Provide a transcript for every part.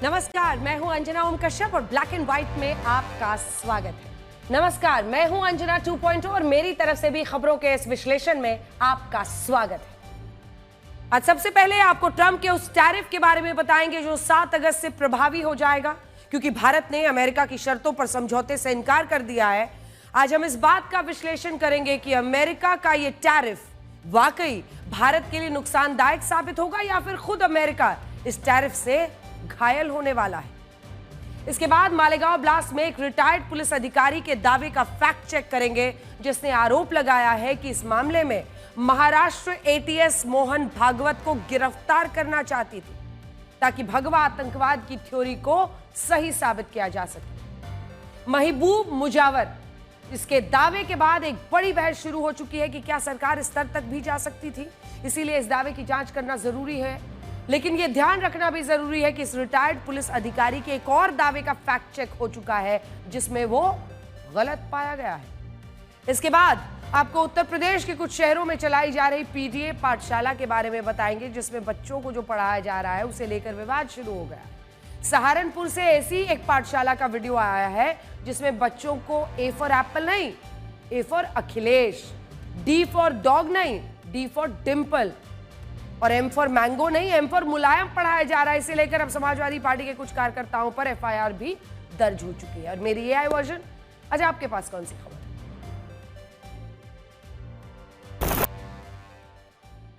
नमस्कार, मैं हूं अंजना ओम कश्यप और ब्लैक एंड व्हाइट में आपका स्वागत है। नमस्कार, मैं हूं अंजना 2.0 और मेरी तरफ से भी खबरों के इस विश्लेषण में आपका स्वागत है। आज सबसे पहले आपको ट्रंप के उस टैरिफ के बारे में बताएंगे जो 7 अगस्त से प्रभावी हो जाएगा, क्योंकि भारत ने अमेरिका की शर्तों पर समझौते से इनकार कर दिया है। आज हम इस बात का विश्लेषण करेंगे कि अमेरिका का यह टैरिफ वाकई भारत के लिए नुकसानदायक साबित होगा या फिर खुद अमेरिका इस टैरिफ से घायल होने वाला है। इसके बाद मालेगांव ब्लास्ट में एक रिटायर्ड पुलिस अधिकारी के दावे का फैक्ट चेक करेंगे, जिसने आरोप लगाया है कि इस मामले में महाराष्ट्र एटीएस मोहन भागवत को गिरफ्तार करना चाहती थी ताकि भगवा आतंकवाद की थ्योरी को सही साबित किया जा सके। महबूब मुजावर, इसके दावे के बाद एक बड़ी बहस शुरू हो चुकी है कि क्या सरकार इस स्तर तक भी जा सकती थी, इसीलिए इस दावे की जांच करना जरूरी है। लेकिन यह ध्यान रखना भी जरूरी है कि इस रिटायर्ड पुलिस अधिकारी के एक और दावे का फैक्ट चेक हो चुका है जिसमें वो गलत पाया गया है। इसके बाद आपको उत्तर प्रदेश के कुछ शहरों में चलाई जा रही पीटीए पाठशाला के बारे में बताएंगे, जिसमें बच्चों को जो पढ़ाया जा रहा है उसे लेकर विवाद शुरू हो गया। सहारनपुर से ऐसी एक पाठशाला का वीडियो आया है जिसमें बच्चों को ए फॉर एप्पल नहीं, ए for Akhilesh, D for dog नहीं, डी फॉर डिंपल और एम फॉर मैंगो नहीं, एम फॉर मुलायम पढ़ाया जा रहा है। इसे लेकर अब समाजवादी पार्टी के कुछ कार्यकर्ताओं पर एफआईआर भी दर्ज हो चुकी है। और मेरी एआई वर्जन, आज आपके पास कौन सी खबर?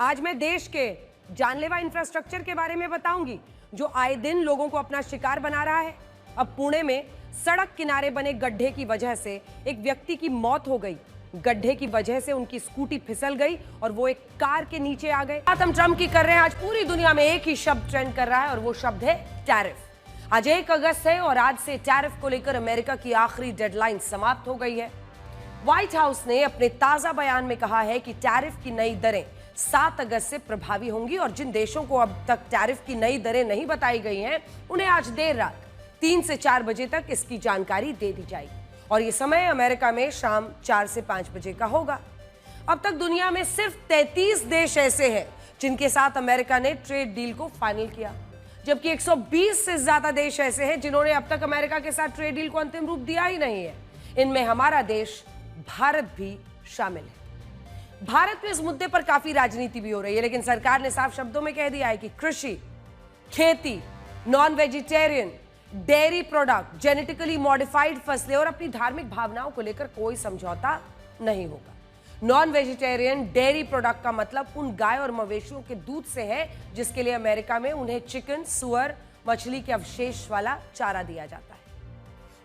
आज मैं देश के जानलेवा इंफ्रास्ट्रक्चर के बारे में बताऊंगी जो आए दिन लोगों को अपना शिकार बना रहा है। अब पुणे में सड़क किनारे बने गड्ढे की वजह से एक व्यक्ति की मौत हो गई। गड्ढे की वजह से उनकी स्कूटी फिसल गई और वो एक कार के नीचे आ गए। बात हम ट्रंप की कर रहे हैं। आज पूरी दुनिया में एक ही शब्द ट्रेंड कर रहा है और वो शब्द है टैरिफ। आज 1 अगस्त है और आज से टैरिफ को लेकर अमेरिका की आखिरी डेडलाइन समाप्त हो गई है। व्हाइट हाउस ने अपने ताजा बयान में कहा है कि टैरिफ की नई दरें 7 अगस्त से प्रभावी होंगी और जिन देशों को अब तक टैरिफ की नई दरें नहीं बताई गई हैं, उन्हें आज देर रात 3 से 4 बजे तक इसकी जानकारी दे दी जाएगी और ये समय अमेरिका में शाम 4 से 5 बजे का होगा। अब तक दुनिया में सिर्फ 33 देश ऐसे हैं जिनके साथ अमेरिका ने ट्रेड डील को फाइनल किया, जबकि 120 से ज्यादा देश ऐसे हैं जिन्होंने अब तक अमेरिका के साथ ट्रेड डील को अंतिम रूप दिया ही नहीं है। इनमें हमारा देश भारत भी शामिल है। भारत में इस मुद्दे पर काफी राजनीति भी हो रही है, लेकिन सरकार ने साफ शब्दों में कह दिया है कि कृषि, खेती, non vegetarian, dairy product, genetically modified फसलें और अपनी धार्मिक भावनाओं को लेकर कोई समझौता नहीं होगा। नॉन वेजिटेरियन डेयरी प्रोडक्ट का मतलब उन गाय और मवेशियों के दूध से है जिसके लिए अमेरिका में उन्हें चिकन, सुअर, मछली के अवशेष वाला चारा दिया जाता है।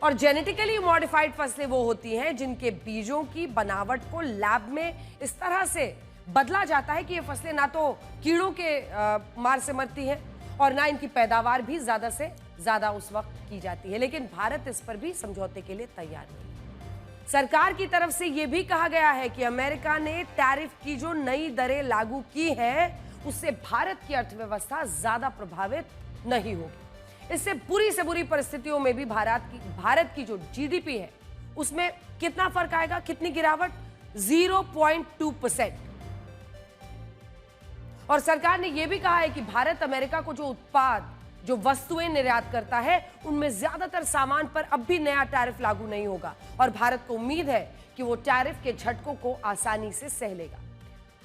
और जेनेटिकली मॉडिफाइड फसलें वो होती हैं जिनके बीजों की बनावट को लैब में इस तरह से बदला जाता है कि ये फसलें ना तो कीड़ों के मार से मरती हैं और ना इनकी पैदावार भी ज्यादा से ज्यादा उस वक्त की जाती है। लेकिन भारत इस पर भी समझौते के लिए तैयार नहीं। सरकार की तरफ से यह भी कहा गया है कि अमेरिका ने टैरिफ की जो नई दरें लागू की हैं, उससे भारत की अर्थव्यवस्था ज्यादा प्रभावित नहीं होगी। इससे बुरी से बुरी परिस्थितियों में भी भारत की जो जीडीपी है उसमें कितना फर्क आएगा, कितनी गिरावट? 0.2%। और सरकार ने यह भी कहा है कि भारत अमेरिका को जो उत्पाद, जो वस्तुएं निर्यात करता है, उनमें ज्यादातर सामान पर अब भी नया टैरिफ लागू नहीं होगा और भारत को उम्मीद है कि वो टैरिफ के झटकों को आसानी से सह लेगा।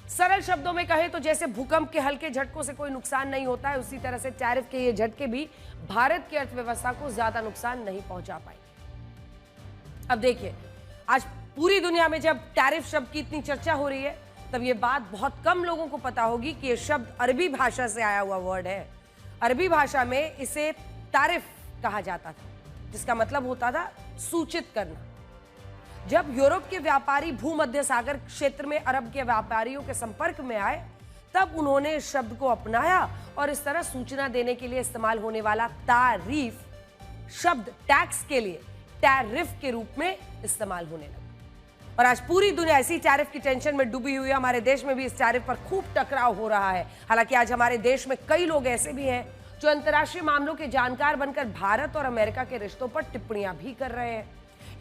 सरल शब्दों में कहें तो जैसे भूकंप के हल्के झटकों से कोई नुकसान नहीं होता है, उसी तरह से टैरिफ के ये झटके भी भारत की अर्थव्यवस्था को ज्यादा नुकसान नहीं पहुंचा पाएंगे। अब देखिए, आज पूरी दुनिया में जब टैरिफ शब्द की इतनी चर्चा हो रही है, तब ये बात बहुत कम लोगों को पता होगी कि यह शब्द अरबी भाषा से आया हुआ वर्ड है। अरबी भाषा में इसे तारिफ कहा जाता था, जिसका मतलब होता था सूचित करना। जब यूरोप के व्यापारी भूमध्य सागर क्षेत्र में अरब के व्यापारियों के संपर्क में आए, तब उन्होंने इस शब्द को अपनाया और इस तरह सूचना देने के लिए इस्तेमाल होने वाला तारीफ शब्द टैक्स के लिए टैरिफ के रूप में इस्तेमाल होने लगा। और आज पूरी दुनिया ऐसी टैरिफ की टेंशन में डूबी हुई है। हमारे देश में भी इस टैरिफ पर खूब टकराव हो रहा है। हालांकि आज हमारे देश में कई लोग ऐसे भी हैं जो अंतर्राष्ट्रीय मामलों के जानकार बनकर भारत और अमेरिका के रिश्तों पर टिप्पणियां भी कर रहे हैं।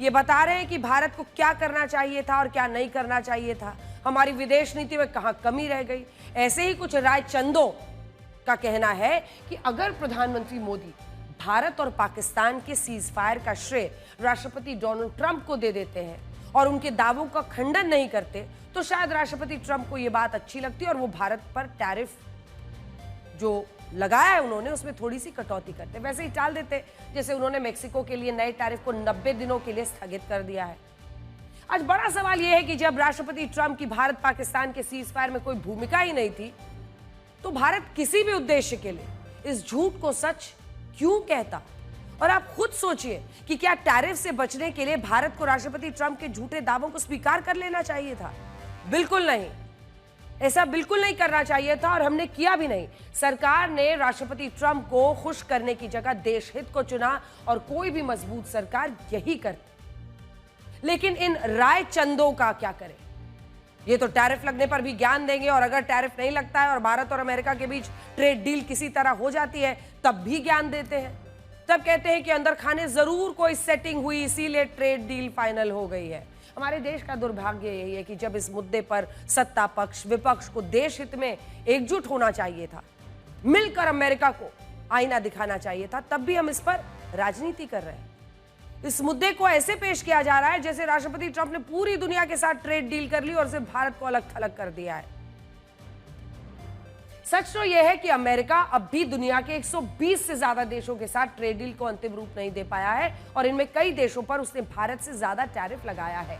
ये बता रहे हैं कि भारत को क्या करना चाहिए था और क्या नहीं करना चाहिए था, हमारी विदेश नीति में कहां कमी रह गई। ऐसे ही कुछ राय चंदों का कहना है कि अगर प्रधानमंत्री मोदी भारत और पाकिस्तान के सीज फायर का श्रेय राष्ट्रपति डोनाल्ड ट्रंप को दे देते हैं और उनके दावों का खंडन नहीं करते, तो शायद राष्ट्रपति ट्रंप को यह बात अच्छी लगती है और वो भारत पर टैरिफ जो लगाया है उन्होंने उसमें थोड़ी सी कटौती करते, वैसे ही टाल देते, जैसे उन्होंने मेक्सिको के लिए नए टैरिफ को 90 दिनों के लिए स्थगित कर दिया है। आज बड़ा सवाल यह है कि जब राष्ट्रपति ट्रंप की भारत पाकिस्तान के सीज फायर में कोई भूमिका ही नहीं थी, तो भारत किसी भी उद्देश्य के लिए इस झूठ को सच क्यों कहता? और आप खुद सोचिए कि क्या टैरिफ से बचने के लिए भारत को राष्ट्रपति ट्रंप के झूठे दावों को स्वीकार कर लेना चाहिए था? बिल्कुल नहीं, ऐसा बिल्कुल नहीं करना चाहिए था और हमने किया भी नहीं। सरकार ने राष्ट्रपति ट्रंप को खुश करने की जगह देश हित को चुना और कोई भी मजबूत सरकार यही करती। लेकिन इन राय चंदों का क्या करें? ये तो टैरिफ लगने पर भी ज्ञान देंगे और अगर टैरिफ नहीं लगता है और भारत और अमेरिका के बीच ट्रेड डील किसी तरह हो जाती है तब भी ज्ञान देते हैं। तब कहते हैं कि अंदर खाने जरूर कोई सेटिंग हुई इसीलिए ट्रेड डील फाइनल हो गई है। हमारे देश का दुर्भाग्य यही है कि जब इस मुद्दे पर सत्ता पक्ष विपक्ष को देश हित में एकजुट होना चाहिए था, मिलकर अमेरिका को आईना दिखाना चाहिए था, तब भी हम इस पर राजनीति कर रहे हैं। इस मुद्दे को ऐसे पेश किया जा रहा है जैसे राष्ट्रपति ट्रंप ने पूरी दुनिया के साथ ट्रेड डील कर ली और सिर्फ भारत को अलग थलग कर दिया है। सच तो यह है कि अमेरिका अब भी दुनिया के 120 से ज्यादा देशों के साथ ट्रेड डील को अंतिम रूप नहीं दे पाया है और इनमें कई देशों पर उसने भारत से ज्यादा टैरिफ लगाया है।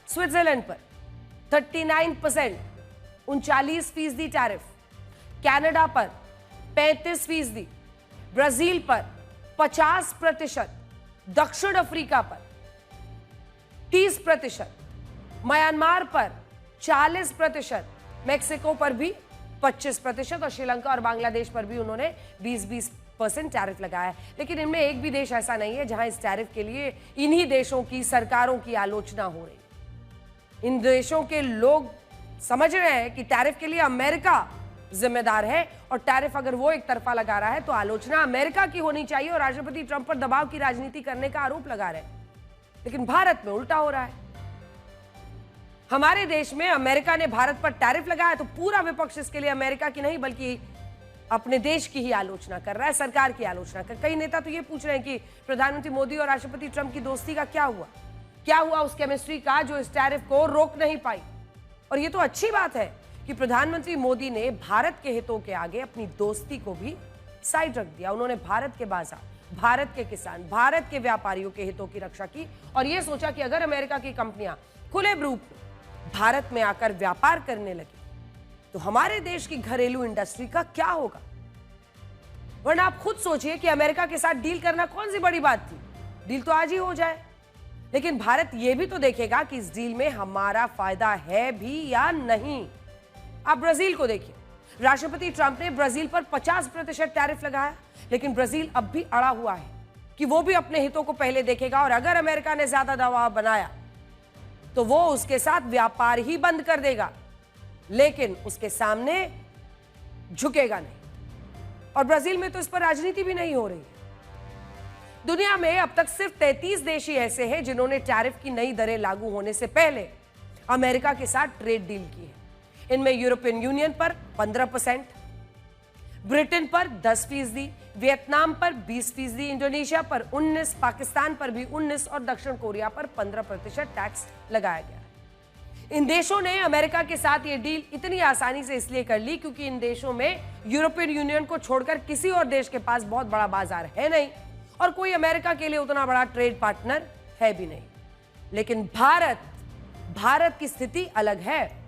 स्विट्जरलैंड पर 39%, 39% टैरिफ, कनाडा पर 35%, ब्राजील पर 50%, दक्षिण अफ्रीका पर 30%, म्यांमार पर 40%, मेक्सिको पर भी 25% और श्रीलंका और बांग्लादेश पर भी उन्होंने 20% टैरिफ लगाया है। लेकिन इनमें एक भी देश ऐसा नहीं है जहां इस टैरिफ के लिए इन्हीं देशों की सरकारों की आलोचना हो रही। इन देशों के लोग समझ रहे हैं कि टैरिफ के लिए अमेरिका जिम्मेदार है और टैरिफ अगर वो एक तरफा लगा रहा है तो आलोचना अमेरिका की होनी चाहिए और राष्ट्रपति ट्रंप पर दबाव की राजनीति करने का आरोप लगा रहे हैं। लेकिन भारत में उल्टा हो रहा है। हमारे देश में अमेरिका ने भारत पर टैरिफ लगाया तो पूरा विपक्ष इसके लिए अमेरिका की नहीं बल्कि अपने देश की ही आलोचना कर रहा है, सरकार की आलोचना कर। कई नेता तो ये पूछ रहे हैं कि प्रधानमंत्री मोदी और राष्ट्रपति ट्रंप की दोस्ती का क्या हुआ उस केमिस्ट्री का जो इस टैरिफ को रोक नहीं पाई। और ये तो अच्छी बात है कि प्रधानमंत्री मोदी ने भारत के हितों के आगे अपनी दोस्ती को भी साइड रख दिया। उन्होंने भारत के बाजार, भारत के किसान, भारत के व्यापारियों के हितों की रक्षा की और यह सोचा कि अगर अमेरिका की कंपनियां खुले रूप में भारत में आकर व्यापार करने लगी तो हमारे देश की घरेलू इंडस्ट्री का क्या होगा। वरना आप खुद सोचिए कि अमेरिका के साथ डील करना कौन सी बड़ी बात थी, डील तो आज ही हो जाए। लेकिन भारत यह भी तो देखेगा कि इस डील में हमारा फायदा है भी या नहीं। आप ब्राजील को देखिए, राष्ट्रपति ट्रंप ने ब्राजील पर 50% टैरिफ लगाया, लेकिन ब्राजील अब भी अड़ा हुआ है कि वो भी अपने हितों को पहले देखेगा और अगर अमेरिका ने ज्यादा दबाव बनाया तो वो उसके साथ व्यापार ही बंद कर देगा, लेकिन उसके सामने झुकेगा नहीं। और ब्राजील में तो इस पर राजनीति भी नहीं हो रही है। दुनिया में अब तक सिर्फ 33 देश ही ऐसे हैं जिन्होंने टैरिफ की नई दरें लागू होने से पहले अमेरिका के साथ ट्रेड डील की है। इनमें यूरोपियन यूनियन पर 15%, ब्रिटेन पर 10%, वियतनाम पर 20%, इंडोनेशिया पर 19%, पाकिस्तान पर भी 19% और दक्षिण कोरिया पर 15% टैक्स लगाया गया है। इन देशों ने अमेरिका के साथ ये डील इतनी आसानी से इसलिए कर ली क्योंकि इन देशों में यूरोपियन यूनियन को छोड़कर किसी और देश के पास बहुत बड़ा बाजार है नहीं और कोई अमेरिका के लिए उतना बड़ा ट्रेड पार्टनर है भी नहीं। लेकिन भारत की स्थिति अलग है।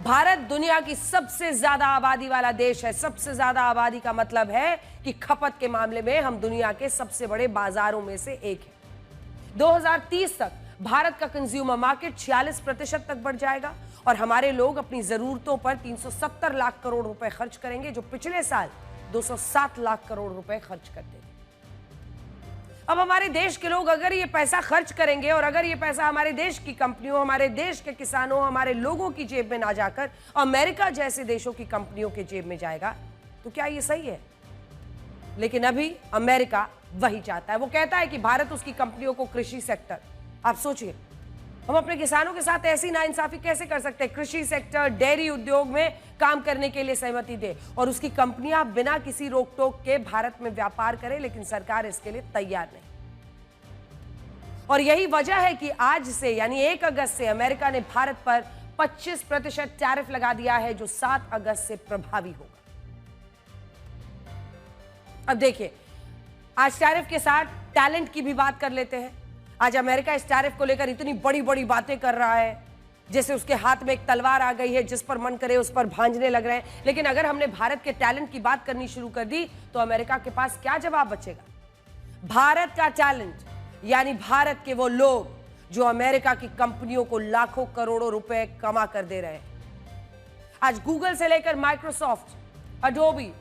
भारत दुनिया की सबसे ज्यादा आबादी वाला देश है। सबसे ज्यादा आबादी का मतलब है कि खपत के मामले में हम दुनिया के सबसे बड़े बाजारों में से एक है। 2030 तक भारत का कंज्यूमर मार्केट 46% तक बढ़ जाएगा और हमारे लोग अपनी जरूरतों पर 370 लाख करोड़ रुपए खर्च करेंगे, जो पिछले साल 207 लाख करोड़ रुपए खर्च करते थे। अब हमारे देश के लोग अगर ये पैसा खर्च करेंगे और अगर ये पैसा हमारे देश की कंपनियों, हमारे देश के किसानों, हमारे लोगों की जेब में ना जाकर अमेरिका जैसे देशों की कंपनियों के जेब में जाएगा तो क्या ये सही है? लेकिन अभी अमेरिका वही चाहता है। वो कहता है कि भारत उसकी कंपनियों को कृषि सेक्टर, आप सोचिए, हम अपने किसानों के साथ ऐसी नाइंसाफी कैसे कर सकते हैं? कृषि सेक्टर, डेयरी उद्योग में काम करने के लिए सहमति दे और उसकी कंपनियां बिना किसी रोक टोक के भारत में व्यापार करें, लेकिन सरकार इसके लिए तैयार नहीं। और यही वजह है कि आज से यानी 1 अगस्त से अमेरिका ने भारत पर 25% टैरिफ लगा दिया है, जो 7 अगस्त से प्रभावी होगा। अब देखिए, आज टैरिफ के साथ टैलेंट की भी बात कर लेते हैं। आज अमेरिका इस टैरिफ को लेकर इतनी बड़ी बड़ी बातें कर रहा है, जैसे उसके हाथ में एक तलवार आ गई है, जिस पर मन करे उस पर भांजने लग रहे हैं। लेकिन अगर हमने भारत के टैलेंट की बात करनी शुरू कर दी तो अमेरिका के पास क्या जवाब बचेगा? भारत का टैलेंट यानी भारत के वो लोग जो अमेरिका की कंपनियों को लाखों करोड़ों रुपए कमा कर दे रहे हैं। आज गूगल से लेकर Microsoft, Adobe,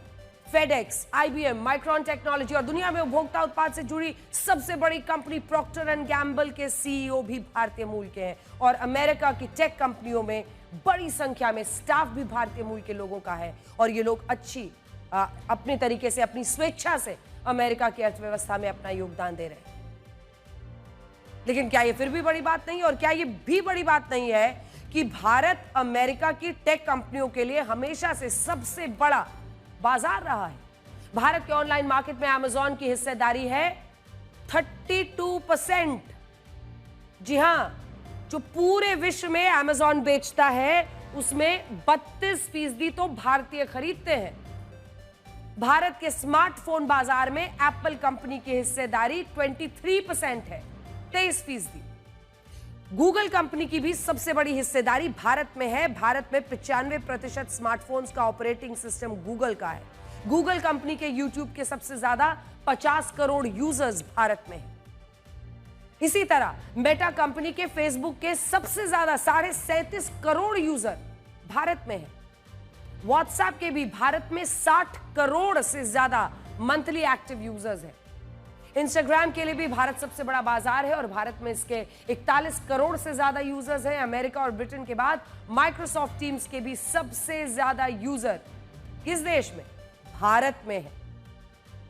FedEx, IBM, micron technology और दुनिया में उपभोक्ता उत्पाद से जुड़ी सबसे बड़ी कंपनी प्रॉक्टर एंड गैम्बल के सीईओ भी भारतीय मूल के हैं। और अमेरिका की टेक कंपनियों में बड़ी संख्या में स्टाफ भी भारतीय मूल के लोगों का है। और ये लोग अपने तरीके से, अपनी स्वेच्छा से अमेरिका की अर्थव्यवस्था में अपना योगदान दे रहे हैं। लेकिन क्या ये फिर भी बड़ी बात नहीं? और क्या ये भी बड़ी बात नहीं है कि भारत अमेरिका की टेक कंपनियों के लिए हमेशा से सबसे बड़ा बाजार रहा है? भारत के ऑनलाइन मार्केट में अमेज़न की हिस्सेदारी है 32%। जी हां, जो पूरे विश्व में अमेज़न बेचता है उसमें 32% तो भारतीय खरीदते हैं। भारत के स्मार्टफोन बाजार में एप्पल कंपनी की हिस्सेदारी 23% है, 23%। गूगल कंपनी की भी सबसे बड़ी हिस्सेदारी भारत में है। भारत में 95% स्मार्टफोन्स का ऑपरेटिंग सिस्टम गूगल का है। गूगल कंपनी के यूट्यूब के सबसे ज्यादा 50 करोड़ यूजर्स भारत में हैं। इसी तरह मेटा कंपनी के फेसबुक के सबसे ज्यादा 37.5 करोड़ यूजर भारत में हैं। व्हाट्सएप के भी भारत में 60 करोड़ से ज्यादा मंथली एक्टिव यूजर्स हैं। इंस्टाग्राम के लिए भी भारत सबसे बड़ा बाजार है और भारत में इसके 41 करोड़ से ज्यादा यूजर्स हैं। अमेरिका और ब्रिटेन के बाद माइक्रोसॉफ्ट टीम्स के भी सबसे ज्यादा यूजर किस देश में? भारत में है।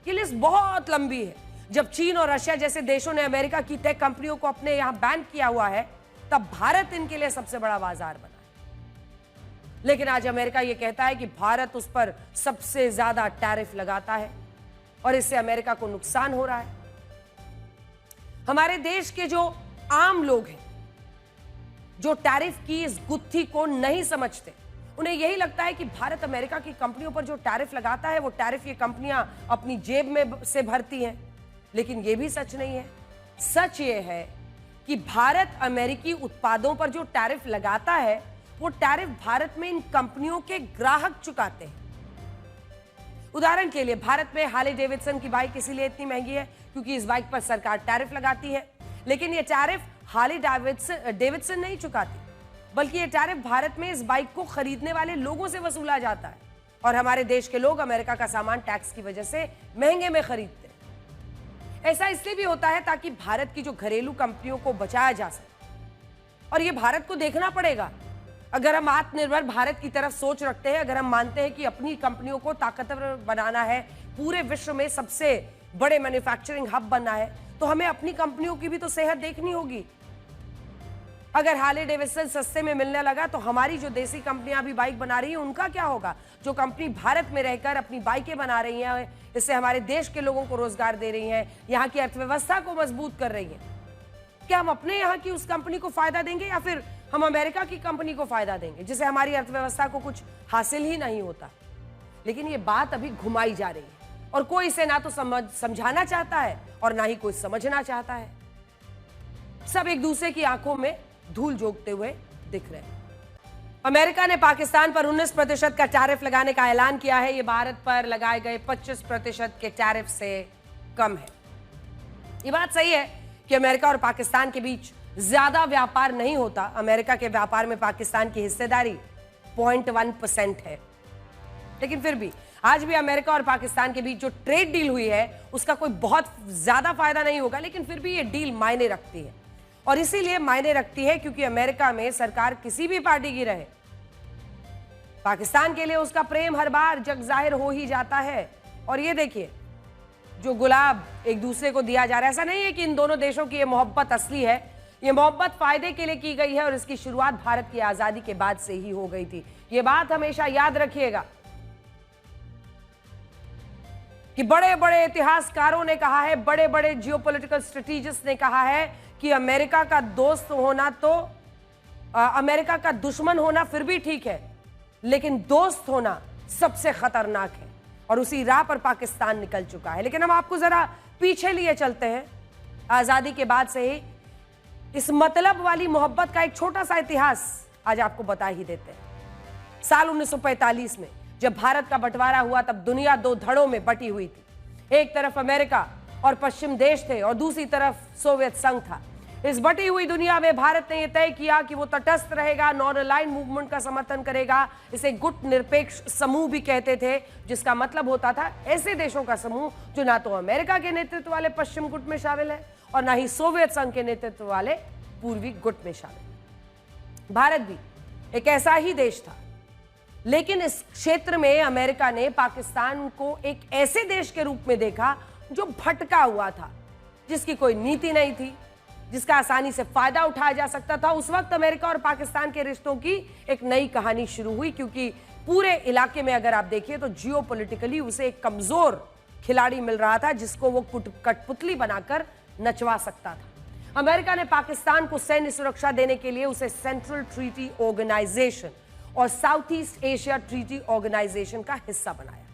ये लिस्ट बहुत लंबी है। जब चीन और रशिया जैसे देशों ने अमेरिका की टेक कंपनियों को अपने यहां बैन किया हुआ है, तब भारत इनके लिए सबसे बड़ा बाजार बना है। लेकिन आज अमेरिका यह कहता है कि भारत उस पर सबसे ज्यादा टैरिफ लगाता है और इससे अमेरिका को नुकसान हो रहा है। हमारे देश के जो आम लोग हैं, जो टैरिफ की इस गुत्थी को नहीं समझते, उन्हें यही लगता है कि भारत अमेरिका की कंपनियों पर जो टैरिफ लगाता है वो टैरिफ ये कंपनियां अपनी जेब में से भरती हैं। लेकिन ये भी सच नहीं है। सच ये है कि भारत अमेरिकी उत्पादों पर जो टैरिफ लगाता है वो टैरिफ भारत में इन कंपनियों के ग्राहक चुकाते हैं। उदाहरण के लिए भारत में हार्ले डेविडसन की बाइक इसीलिए इतनी महंगी है क्योंकि इस बाइक पर सरकार टैरिफ लगाती है। लेकिन यह टैरिफ हार्ले डेविडसन नहीं चुकाती, बल्कि यह टैरिफ भारत में इस बाइक को खरीदने वाले लोगों से वसूला जाता है। और हमारे देश के लोग अमेरिका का सामान टैक्स की वजह से महंगे में खरीदते हैं। ऐसा इसलिए भी होता है ताकि भारत की जो घरेलू कंपनियों को बचाया जा सके। और यह भारत को देखना पड़ेगा। अगर हम आत्मनिर्भर भारत की तरफ सोच रखते हैं, अगर हम मानते हैं कि अपनी कंपनियों को ताकतवर बनाना है, पूरे विश्व में सबसे बड़े मैन्युफैक्चरिंग हब बनना है, तो हमें अपनी कंपनियों की भी तो सेहत देखनी होगी। अगर हार्ले डेविडसन सस्ते में मिलने लगा तो हमारी जो देसी कंपनियां अभी बाइक बना रही हैं उनका क्या होगा? जो कंपनी भारत में रहकर अपनी बाइकें बना रही हैं, इससे हमारे देश के लोगों को रोजगार दे रही हैं, यहाँ की अर्थव्यवस्था को मजबूत कर रही हैं, क्या हम अपने यहाँ की उस कंपनी को फायदा देंगे या फिर हम अमेरिका की कंपनी को फायदा देंगे, जिससे हमारी अर्थव्यवस्था को कुछ हासिल ही नहीं होता? लेकिन ये बात अभी घुमाई जा रही है और कोई इसे ना तो समझाना चाहता है और ना ही कोई समझना चाहता है। सब एक दूसरे की आंखों में धूल झोंकते हुए दिख रहे हैं। अमेरिका ने पाकिस्तान पर 19% का टैरिफ लगाने का ऐलान किया है। यह भारत पर लगाए गए 25% के टैरिफ से कम है। यह बात सही है कि अमेरिका और पाकिस्तान के बीच ज्यादा व्यापार नहीं होता। अमेरिका के व्यापार में पाकिस्तान की हिस्सेदारी 0.1% है। लेकिन फिर भी आज भी अमेरिका और पाकिस्तान के बीच जो ट्रेड डील हुई है उसका कोई बहुत ज्यादा फायदा नहीं होगा, लेकिन फिर भी ये डील मायने रखती है। और इसीलिए मायने रखती है क्योंकि अमेरिका में सरकार किसी भी पार्टी की रहे, पाकिस्तान के लिए उसका प्रेम हर बार जग जाहिर हो ही जाता है। और ये देखिए, जो गुलाब एक दूसरे को दिया जा रहा है, ऐसा नहीं है कि इन दोनों देशों की ये मोहब्बत असली है, ये मोहब्बत फायदे के लिए की गई है और इसकी शुरुआत भारत की आजादी के बाद से ही हो गई थी। ये बात हमेशा याद रखिएगा कि बड़े बड़े इतिहासकारों ने कहा है, बड़े बड़े जियोपॉलिटिकल स्ट्रेटेजिस्ट ने कहा है कि अमेरिका का दोस्त होना तो अमेरिका का दुश्मन होना फिर भी ठीक है, लेकिन दोस्त होना सबसे खतरनाक है। और उसी राह पर पाकिस्तान निकल चुका है। लेकिन हम आपको जरा पीछे लिए चलते हैं, आजादी के बाद से ही इस मतलब वाली मोहब्बत का एक छोटा सा इतिहास आज आपको बता ही देते हैं। साल 1945 में जब भारत का बंटवारा हुआ, तब दुनिया दो धड़ों में बटी हुई थी। एक तरफ अमेरिका और पश्चिम देश थे और दूसरी तरफ सोवियत संघ था। इस बटी हुई दुनिया में भारत ने यह तय किया कि वो तटस्थ रहेगा, नॉन अलाइंड मूवमेंट का समर्थन करेगा। इसे गुट निरपेक्ष समूह भी कहते थे, जिसका मतलब होता था ऐसे देशों का समूह जो ना तो अमेरिका के नेतृत्व वाले पश्चिम गुट में शामिल है और ना ही सोवियत संघ के नेतृत्व वाले पूर्वी गुट में शामिल। भारत भी एक ऐसा ही देश था, लेकिन इस क्षेत्र में अमेरिका ने पाकिस्तान को एक ऐसे देश के रूप में देखा जो भटका हुआ था, जिसकी कोई नीति नहीं थी, जिसका आसानी से फायदा उठाया जा सकता था। उस वक्त अमेरिका और पाकिस्तान के रिश्तों की एक नई कहानी शुरू हुई, क्योंकि पूरे इलाके में अगर आप देखिए तो जियोपॉलिटिकली उसे एक कमजोर खिलाड़ी मिल रहा था, जिसको वो कठपुतली बनाकर नचवा सकता था। अमेरिका ने पाकिस्तान को सैन्य सुरक्षा देने के लिए उसे सेंट्रल ट्रीटी ऑर्गेनाइजेशन और South East Asia Treaty Organisation का हिस्सा बनाया।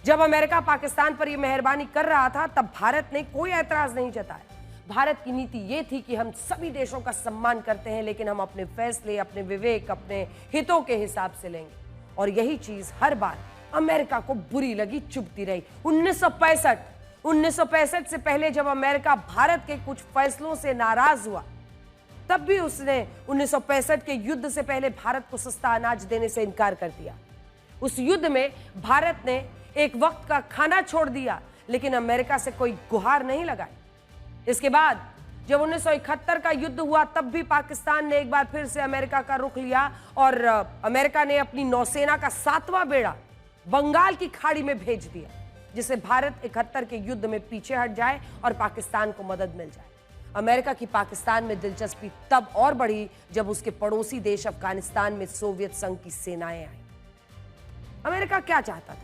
जब अमेरिका पाकिस्तान पर यह मेहरबानी कर रहा था, तब भारत ने कोई ऐतराज नहीं जताया। भारत की नीति यह थी कि हम सभी देशों का सम्मान करते हैं, लेकिन हम अपने फैसले, अपने विवेक, अपने हितों के हिसाब से लेंगे। और यही चीज हर बार अमेरिका को बुरी लगी, चुभती रही। 1965 से पहले जब अमेरिका भारत के कुछ फैसलों से नाराज हुआ, तब भी उसने 1965 के युद्ध से पहले भारत को सस्ता अनाज देने से इनकार कर दिया। उस युद्ध में भारत ने एक वक्त का खाना छोड़ दिया, लेकिन अमेरिका से कोई गुहार नहीं लगाई। इसके बाद जब 1971 का युद्ध हुआ, तब भी पाकिस्तान ने एक बार फिर से अमेरिका का रुख लिया और अमेरिका ने अपनी नौसेना का 7वां बेड़ा बंगाल की खाड़ी में भेज दिया, जिससे भारत 71 के युद्ध में पीछे हट जाए और पाकिस्तान को मदद मिल जाए। अमेरिका की पाकिस्तान में दिलचस्पी तब और बढ़ी जब उसके पड़ोसी देश अफगानिस्तान में सोवियत संघ की सेनाएं आई। अमेरिका क्या चाहता था?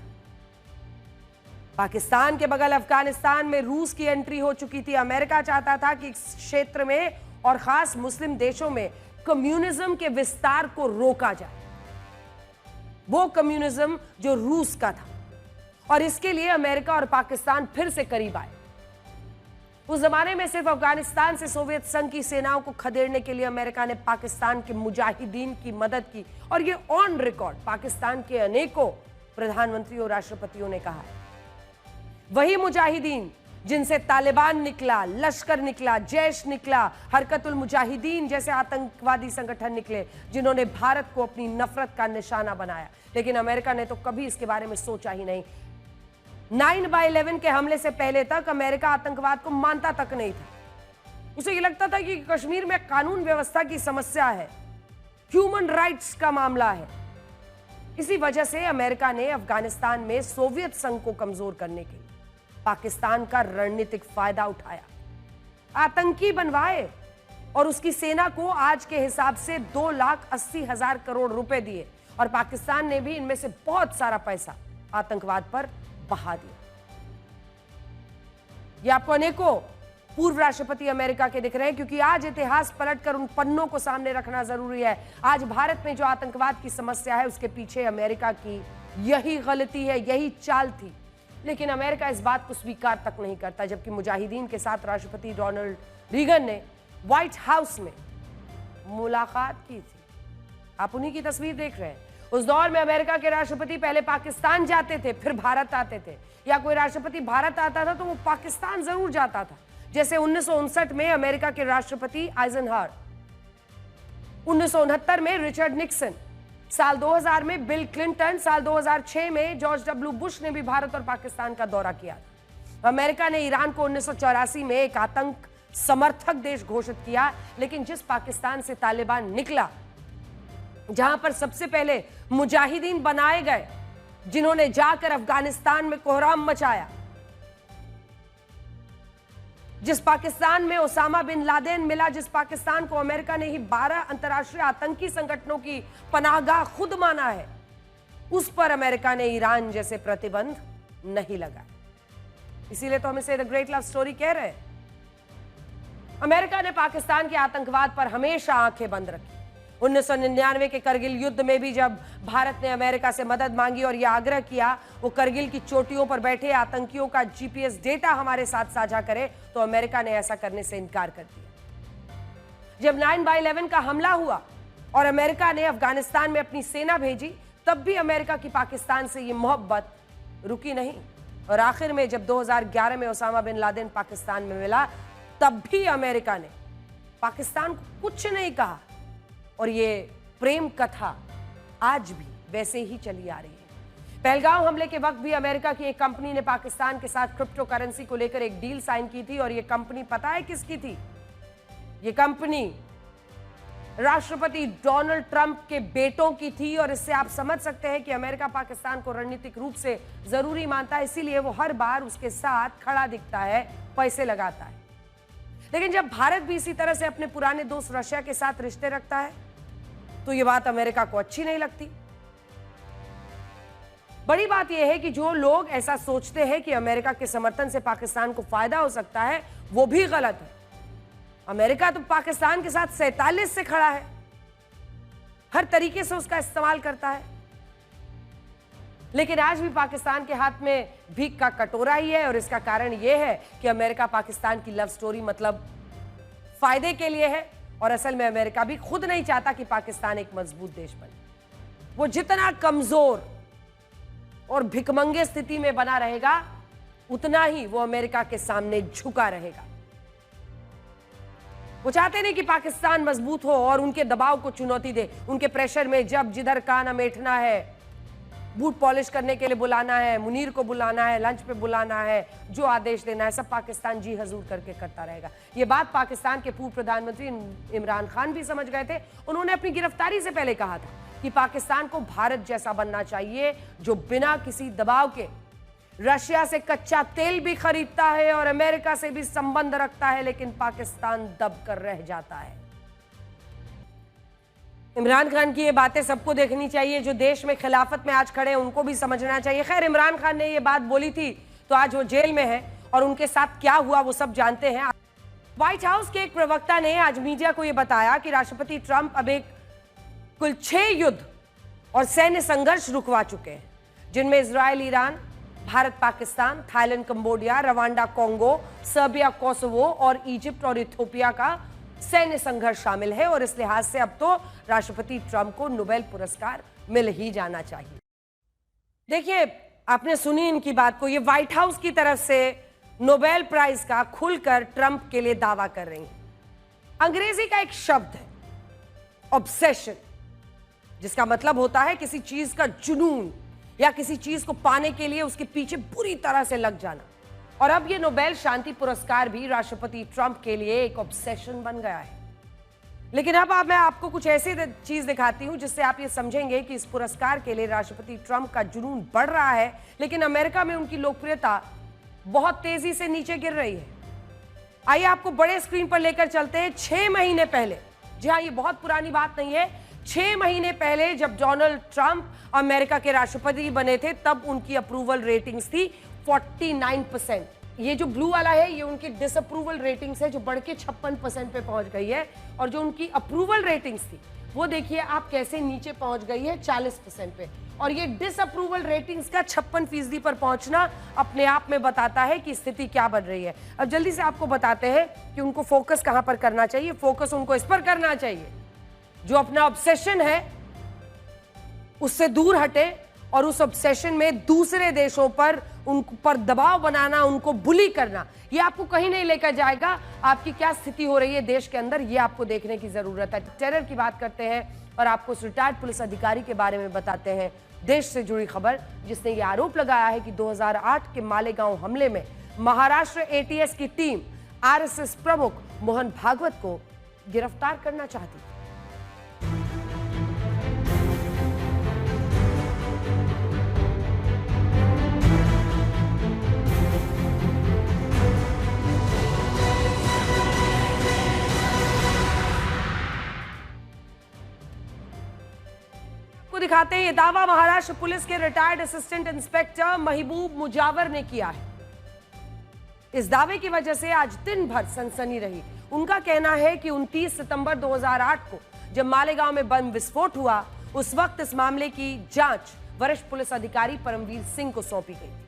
पाकिस्तान के बगल अफगानिस्तान में रूस की एंट्री हो चुकी थी। अमेरिका चाहता था कि इस क्षेत्र में और खास मुस्लिम देशों में कम्युनिज्म के विस्तार को रोका जाए, वो कम्युनिज्म जो रूस का था। और इसके लिए अमेरिका और पाकिस्तान फिर से करीब आए। उस जमाने में सिर्फ अफगानिस्तान से सोवियत संघ की सेनाओं को खदेड़ने के लिए अमेरिका ने पाकिस्तान के मुजाहिदीन की मदद की, और ये ऑन रिकॉर्ड पाकिस्तान के अनेकों प्रधानमंत्रियों और राष्ट्रपतियों ने कहा है। वही मुजाहिदीन जिनसे तालिबान निकला, लश्कर निकला, जैश निकला, हरकतुल मुजाहिदीन जैसे आतंकवादी संगठन निकले, जिन्होंने भारत को अपनी नफरत का निशाना बनाया। लेकिन अमेरिका ने तो कभी इसके बारे में सोचा ही नहीं। 9/11 के हमले से पहले तक अमेरिका आतंकवाद को मानता तक नहीं था। उसे ये लगता था कि कश्मीर में कानून व्यवस्था की समस्या है, ह्यूमन राइट्स का मामला है। इसी वजह से अमेरिका ने अफगानिस्तान में सोवियत संघ को कमजोर करने के लिए पाकिस्तान का रणनीतिक फायदा उठाया, आतंकी बनवाए और उसकी सेना को आज के हिसाब से 2,80,000 करोड़ रुपए दिए। और पाकिस्तान ने भी इनमें से बहुत सारा पैसा आतंकवाद पर बहा दिया। ये आपको अनेकों पूर्व राष्ट्रपति अमेरिका के दिख रहे हैं, क्योंकि आज इतिहास पलटकर उन पन्नों को सामने रखना जरूरी है। आज भारत में जो आतंकवाद की समस्या है, उसके पीछे अमेरिका की यही गलती है, यही चाल थी। लेकिन अमेरिका इस बात को स्वीकार तक नहीं करता। जबकि मुजाहिदीन के साथ राष्ट्रपति रोनाल्ड रीगन ने व्हाइट हाउस में मुलाकात की थी। आप उन्हीं की तस्वीर देख रहे हैं। उस दौर में अमेरिका के राष्ट्रपति पहले पाकिस्तान जाते थे, फिर भारत आते थे, या कोई राष्ट्रपति भारत आता था तो वो पाकिस्तान जरूर जाता था। जैसे 1959 में अमेरिका के राष्ट्रपति आइजनहावर, 1969 में रिचर्ड निक्सन, साल 2000 में बिल क्लिंटन, साल 2006 में जॉर्ज डब्ल्यू बुश ने भी भारत और पाकिस्तान का दौरा किया। अमेरिका ने ईरान को 1984 में एक आतंक समर्थक देश घोषित किया। लेकिन जिस पाकिस्तान से तालिबान निकला, जहां पर सबसे पहले मुजाहिदीन बनाए गए, जिन्होंने जाकर अफगानिस्तान में कोहराम मचाया, जिस पाकिस्तान में ओसामा बिन लादेन मिला, जिस पाकिस्तान को अमेरिका ने ही 12 अंतर्राष्ट्रीय आतंकी संगठनों की पनाहगाह खुद माना है, उस पर अमेरिका ने ईरान जैसे प्रतिबंध नहीं लगा। इसीलिए तो हम इसे द ग्रेट लव स्टोरी कह रहे हैं। अमेरिका ने पाकिस्तान के आतंकवाद पर हमेशा आंखें बंद रखी। 1999 के करगिल युद्ध में भी जब भारत ने अमेरिका से मदद मांगी और यह आग्रह किया वो करगिल की चोटियों पर बैठे आतंकियों का जीपीएस डेटा हमारे साथ साझा करे, तो अमेरिका ने ऐसा करने से इनकार कर दिया। जब 9/11 का हमला हुआ और अमेरिका ने अफगानिस्तान में अपनी सेना भेजी, तब भी अमेरिका की पाकिस्तान से ये मोहब्बत रुकी नहीं। और आखिर में जब 2011 में ओसामा बिन लादेन पाकिस्तान में मिला, तब भी अमेरिका ने पाकिस्तान को कुछ नहीं कहा। और ये प्रेम कथा आज भी वैसे ही चली आ रही है। पहलगाम हमले के वक्त भी अमेरिका की एक कंपनी ने पाकिस्तान के साथ क्रिप्टो करेंसी को लेकर एक डील साइन की थी। और ये कंपनी पता है किसकी थी? ये कंपनी राष्ट्रपति डोनाल्ड ट्रंप के बेटों की थी। और इससे आप समझ सकते हैं कि अमेरिका पाकिस्तान को रणनीतिक रूप से जरूरी मानता है, इसीलिए वो हर बार उसके साथ खड़ा दिखता है, पैसे लगाता है। लेकिन जब भारत भी इसी तरह से अपने पुराने दोस्त रशिया के साथ रिश्ते रखता है, तो ये बात अमेरिका को अच्छी नहीं लगती। बड़ी बात यह है कि जो लोग ऐसा सोचते हैं कि अमेरिका के समर्थन से पाकिस्तान को फायदा हो सकता है, वो भी गलत है। अमेरिका तो पाकिस्तान के साथ 47 से खड़ा है, हर तरीके से उसका इस्तेमाल करता है। लेकिन आज भी पाकिस्तान के हाथ में भीख का कटोरा ही है। और इसका कारण यह है कि अमेरिका पाकिस्तान की लव स्टोरी मतलब फायदे के लिए है। और असल में अमेरिका भी खुद नहीं चाहता कि पाकिस्तान एक मजबूत देश बने। वो जितना कमजोर और भिखमंगे स्थिति में बना रहेगा, उतना ही वो अमेरिका के सामने झुका रहेगा। वो चाहते नहीं कि पाकिस्तान मजबूत हो और उनके दबाव को चुनौती दे। उनके प्रेशर में जब जिधर कान अमेठना है, बूट पॉलिश करने के लिए बुलाना है, मुनीर को बुलाना है, लंच पे बुलाना है, जो आदेश देना है, सब पाकिस्तान जी हजूर करके करता रहेगा। ये बात पाकिस्तान के पूर्व प्रधानमंत्री इमरान खान भी समझ गए थे। उन्होंने अपनी गिरफ्तारी से पहले कहा था कि पाकिस्तान को भारत जैसा बनना चाहिए, जो बिना किसी दबाव के रशिया से कच्चा तेल भी खरीदता है और अमेरिका से भी संबंध रखता है, लेकिन पाकिस्तान दब कर रह जाता है। इमरान खान की ये बातें सबको देखनी चाहिए। जो देश में खिलाफत में आज खड़े हैं, उनको भी समझना चाहिए। खैर, इमरान खान ने ये बात बोली थी तो आज वो जेल में है और उनके साथ क्या हुआ वो सब जानते हैं। व्हाइट हाउस के एक प्रवक्ता ने आज मीडिया को यह बताया कि राष्ट्रपति ट्रंप अब एक कुल 6 युद्ध और सैन्य संघर्ष रुकवा चुके हैं, जिनमें Israel, Iran, Bharat, Pakistan, Thailand, Cambodia, Rwanda, Congo, Serbia, Kosovo और इजिप्ट और इथियोपिया का सैन्य संघर्ष शामिल है। और इस लिहाज से अब तो राष्ट्रपति ट्रंप को नोबेल पुरस्कार मिल ही जाना चाहिए। देखिए, आपने सुनी इनकी बात को। ये व्हाइट हाउस की तरफ से नोबेल प्राइज का खुलकर ट्रंप के लिए दावा कर रही हैं। अंग्रेजी का एक शब्द है ऑब्सेशन, जिसका मतलब होता है किसी चीज का जुनून या किसी चीज को पाने के लिए उसके पीछे बुरी तरह से लग जाना। और अब ये नोबेल शांति पुरस्कार भी राष्ट्रपति ट्रंप के लिए एक ऑब्सेशन बन गया है। लेकिन अब मैं आपको कुछ ऐसी चीज दिखाती हूं जिससे आप ये समझेंगे कि इस पुरस्कार के लिए राष्ट्रपति ट्रंप का जुनून बढ़ रहा है, लेकिन अमेरिका में उनकी लोकप्रियता बहुत तेजी से नीचे गिर रही है। आइए आपको बड़े स्क्रीन पर लेकर चलते हैं। 6 महीने पहले, जी हाँ, ये बहुत पुरानी बात नहीं है, 6 महीने पहले जब डोनाल्ड ट्रंप अमेरिका के राष्ट्रपति बने थे, तब उनकी अप्रूवल रेटिंग्स थी 49%। ये जो ब्लू वाला है ये उनकी डिसअप्रूवल रेटिंग्स है, जो बढ़ के 56% पे पहुंच गई है। और जो उनकी अप्रूवल रेटिंग्स थी वो देखिए आप कैसे नीचे पहुंच गई है 40% पे। और ये डिसअप्रूवल रेटिंग्स का 56% पर पहुंचना अपने आप में बताता है कि स्थिति क्या बन रही है। अब जल्दी से आपको बताते हैं कि उनको फोकस कहां पर करना चाहिए। फोकस उनको इस पर करना चाहिए जो अपना ऑब्सेशन है उससे दूर हटे और उस ऑब्सेशन में दूसरे देशों पर उन पर दबाव बनाना, उनको बुली करना, ये आपको कहीं नहीं लेकर जाएगा। आपकी क्या स्थिति हो रही है देश के अंदर, ये आपको देखने की जरूरत है। टेरर की बात करते हैं और आपको उस रिटायर्ड पुलिस अधिकारी के बारे में बताते हैं, देश से जुड़ी खबर, जिसने ये आरोप लगाया है कि 2008 के मालेगांव हमले में महाराष्ट्र एटीएस की टीम आरएसएस प्रमुख मोहन भागवत को गिरफ्तार करना चाहती थी। दिखाते हैं। ये दावा महाराष्ट्र पुलिस के रिटायर्ड असिस्टेंट इंस्पेक्टर महबूब मुजावर ने किया है। इस दावे की वजह से आज दिन भर सनसनी रही। उनका कहना है कि 29 सितंबर 2008 को जब मालेगांव में बम विस्फोट हुआ, उस वक्त इस मामले की जांच वरिष्ठ पुलिस अधिकारी परमवीर सिंह को सौंपी गई थी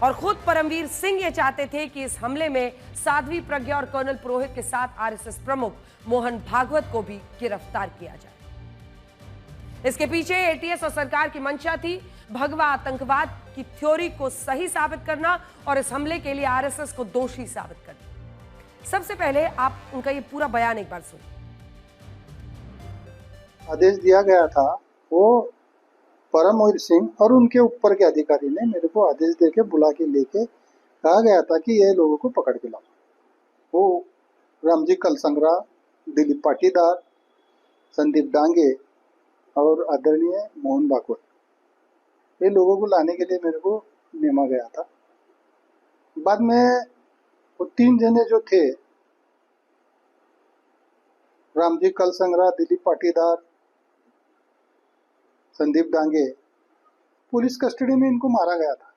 और खुद परमवीर सिंह ये चाहते थे कि इस हमले में साध्वी प्रज्ञा और कर्नल पुरोहित के साथ आरएसएस प्रमुख मोहन भागवत को भी गिरफ्तार किया जाए। इसके पीछे एटीएस और सरकार की मंशा थी भगवा आतंकवाद की थ्योरी को सही साबित करना और इस हमले के लिए आरएसएस को दोषी साबित करना। सबसे पहले आप उनका ये पूरा बयान एक बार सुनिए। आदेश दिया गया था, वो परमवीर सिंह और उनके ऊपर के अधिकारी ने मेरे को आदेश देके बुला के लेके कहा गया था कि ये लोगों को पकड़ के लाओ। वो रामजी कलसंगरा, दिलीप पाटीदार, संदीप डांगे और आदरणीय मोहन भागवत, ये लोगों को लाने के लिए मेरे को नेमा गया था। बाद में वो 3 जने जो थे, रामजी कलसंगरा, दिलीप पाटीदार, संदीप डांगे, पुलिस कस्टडी में इनको मारा गया था।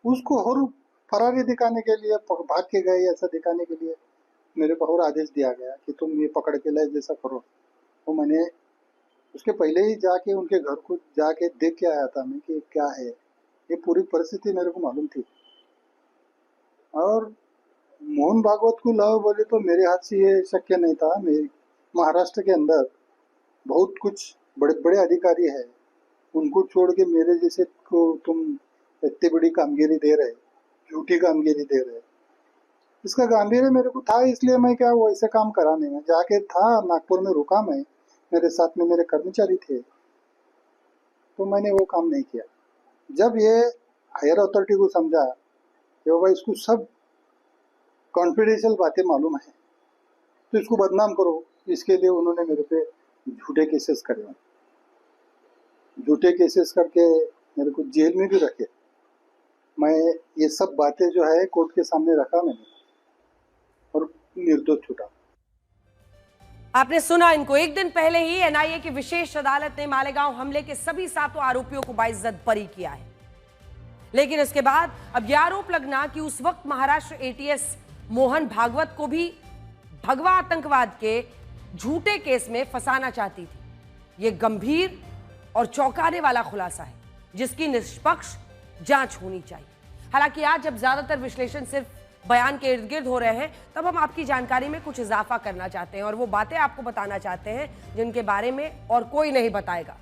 उसको और फरारी दिखाने के लिए, भाग के गए ऐसा दिखाने के लिए मेरे को और आदेश दिया गया कि तुम ये पकड़ के लाए जैसा करो। तो मैंने उसके पहले ही जाके उनके घर को जाके देख के आया था मैं कि क्या है। ये पूरी परिस्थिति मेरे को मालूम थी। और मोहन भागवत को लाओ बोले तो मेरे हाथ से ये शक्य नहीं था। मेरे महाराष्ट्र के अंदर बहुत कुछ बड़े बड़े अधिकारी है, उनको छोड़ के मेरे जैसे को तुम इतनी बड़ी कामगिरी दे रहे, झूठी कामगिरी दे रहे। इसका गांभीर्य मेरे को था, इसलिए मैं क्या वो ऐसे काम करा नहीं। मैं जाके था नागपुर में रुका, मैं मेरे साथ में मेरे कर्मचारी थे, तो मैंने वो काम नहीं किया। जब ये हायर अथॉरिटी को समझा कि भाई इसको सब कॉन्फिडेंशियल बातें मालूम है तो इसको बदनाम करो, इसके लिए उन्होंने मेरे पे झूठे केसेस करे, झूठे केसेस करके मेरे को जेल में भी रखे। मैं ये सब बातें जो है कोर्ट के सामने रखा मैंने और निर्दोष छूटा। आपने सुना इनको। एक दिन पहले ही एनआईए की विशेष अदालत ने मालेगांव हमले के सभी 7 आरोपियों को बाइज्जत बरी किया है। लेकिन इसके बाद अब यह आरोप लगना कि उस वक्त महाराष्ट्र एटीएस मोहन भागवत को भी भगवा आतंकवाद के झूठे केस में फंसाना चाहती थी, यह गंभीर और चौंकाने वाला खुलासा है जिसकी निष्पक्ष जांच होनी चाहिए। हालांकि आज जब ज्यादातर विश्लेषण सिर्फ बयान के इर्द गिर्द हो रहे हैं, तब हम आपकी जानकारी में कुछ इजाफा करना चाहते हैं और वो बातें आपको बताना चाहते हैं जिनके बारे में और कोई नहीं बताएगा।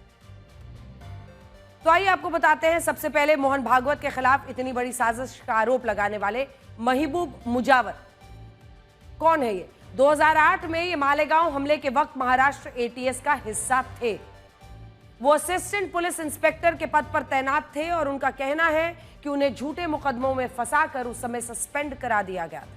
तो आइए आपको बताते हैं। सबसे पहले मोहन भागवत के खिलाफ इतनी बड़ी साजिश का आरोप लगाने वाले महबूब मुजावर कौन है? ये 2008 में ये मालेगांव हमले के वक्त महाराष्ट्र एटीएस का हिस्सा थे। वो असिस्टेंट पुलिस इंस्पेक्टर के पद पर तैनात थे और उनका कहना है कि उन्हें झूठे मुकदमों में फंसाकर उस समय सस्पेंड करा दिया गया था।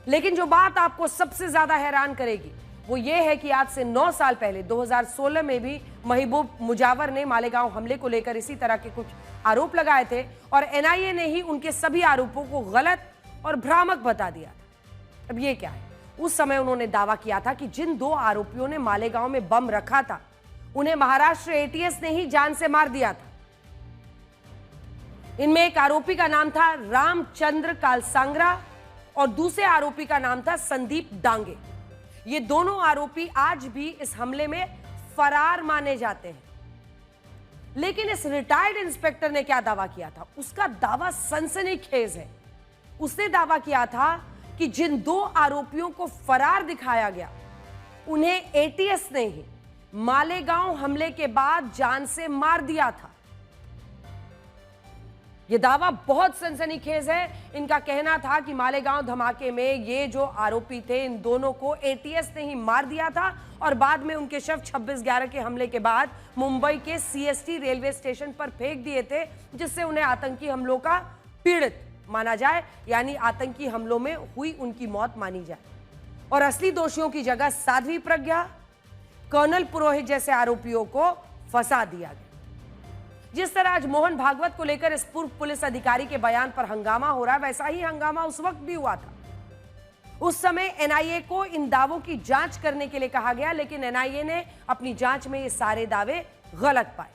लेकिन जो बात आपको सबसे ज्यादा हैरान करेगी वो ये है कि आज से 9 साल पहले 2016 में भी महबूब मुजावर ने मालेगांव हमले को लेकर इसी तरह के कुछ आरोप लगाए थे और एनआईए ने ही उनके सभी आरोपों को गलत और भ्रामक बता दिया था। अब ये क्या है? उस समय उन्होंने दावा किया था कि जिन 2 आरोपियों ने मालेगांव में बम रखा था उन्हें महाराष्ट्र एटीएस ने ही जान से मार दिया था। इनमें एक आरोपी का नाम था रामचंद्र कालसांगरा और दूसरे आरोपी का नाम था संदीप डांगे। ये दोनों आरोपी आज भी इस हमले में फरार माने जाते हैं। लेकिन इस रिटायर्ड इंस्पेक्टर ने क्या दावा किया था? उसका दावा सनसनीखेज है। उसने दावा किया था कि जिन 2 आरोपियों को फरार दिखाया गया उन्हें एटीएस ने ही मालेगांव हमले के बाद जान से मार दिया था। यह दावा बहुत सनसनीखेज है। इनका कहना था कि मालेगांव धमाके में ये जो आरोपी थे इन दोनों को एटीएस ने ही मार दिया था और बाद में उनके शव 26/11 के हमले के बाद मुंबई के सीएसटी रेलवे स्टेशन पर फेंक दिए थे, जिससे उन्हें आतंकी हमलों का पीड़ित माना जाए, यानी आतंकी हमलों में हुई उनकी मौत मानी जाए। और असली दोषियों की जगह साध्वी प्रज्ञा, कर्नल पुरोहित जैसे आरोपियों को फंसा दिया गया। जिस तरह आज मोहन भागवत को लेकर इस पूर्व पुलिस अधिकारी के बयान पर हंगामा हो रहा है, वैसा ही हंगामा उस वक्त भी हुआ था। उस समय एनआईए को इन दावों की जांच करने के लिए कहा गया, लेकिन एनआईए ने अपनी जांच में ये सारे दावे गलत पाए।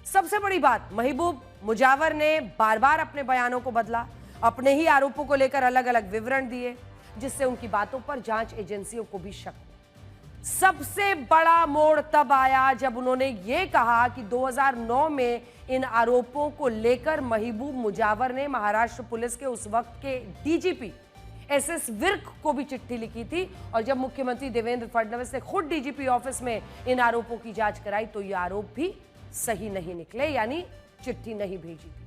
सबसे बड़ी बात, महबूब मुजावर ने बार बार अपने बयानों को बदला, अपने ही आरोपों को लेकर अलग अलग विवरण दिए, जिससे उनकी बातों पर जांच एजेंसियों को भी शक हुआ। सबसे बड़ा मोड़ तब आया जब उन्होंने ये कहा कि 2009 में इन आरोपों को लेकर महबूब मुजावर ने महाराष्ट्र पुलिस के उस वक्त के डीजीपी एसएस विर्क को भी चिट्ठी लिखी थी, और जब मुख्यमंत्री देवेंद्र फडणवीस ने खुद डीजीपी ऑफिस में इन आरोपों की जांच कराई तो ये आरोप भी सही नहीं निकले, यानी चिट्ठी नहीं भेजी थी।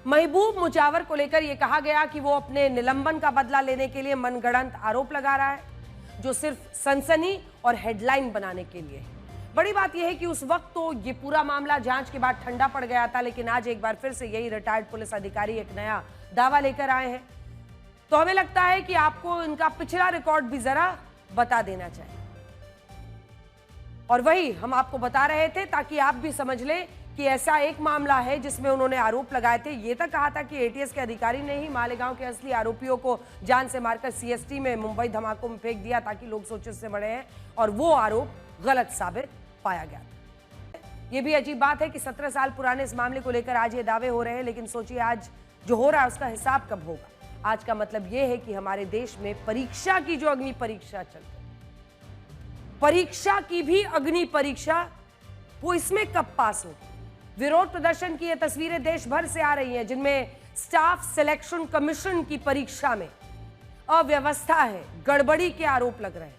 महबूब मुजावर को लेकर यह कहा गया कि वो अपने निलंबन का बदला लेने के लिए मनगढ़ंत आरोप लगा रहा है, जो सिर्फ सनसनी और हेडलाइन बनाने के लिए है। बड़ी बात यह है कि उस वक्त तो ये पूरा मामला जांच के बाद ठंडा पड़ गया था, लेकिन आज एक बार फिर से यही रिटायर्ड पुलिस अधिकारी एक नया दावा लेकर आए हैं। तो हमें लगता है कि आपको इनका पिछला रिकॉर्ड भी जरा बता देना चाहिए, और वही हम आपको बता रहे थे ताकि आप भी समझ लें कि ऐसा एक मामला है जिसमें उन्होंने आरोप लगाए थे। ये तक कहा था कि एटीएस के अधिकारी ने ही मालेगांव के असली आरोपियों को जान से मारकर सीएसटी में मुंबई धमाकों में फेंक दिया ताकि लोग सोचे से बड़े हैं, और वो आरोप गलत साबित पाया गया था। ये भी अजीब बात है कि 17 साल पुराने इस मामले को लेकर आज ये दावे हो रहे हैं, लेकिन सोचिए आज जो हो रहा है उसका हिसाब कब होगा। आज का मतलब यह है कि हमारे देश में परीक्षा की जो अग्नि परीक्षा चल रही, परीक्षा की भी अग्नि परीक्षा, वो इसमें कब पास होगी। विरोध प्रदर्शन की ये तस्वीरें देश भर से आ रही हैं, जिनमें स्टाफ सिलेक्शन कमीशन की परीक्षा में अव्यवस्था है, गड़बड़ी के आरोप लग रहे हैं।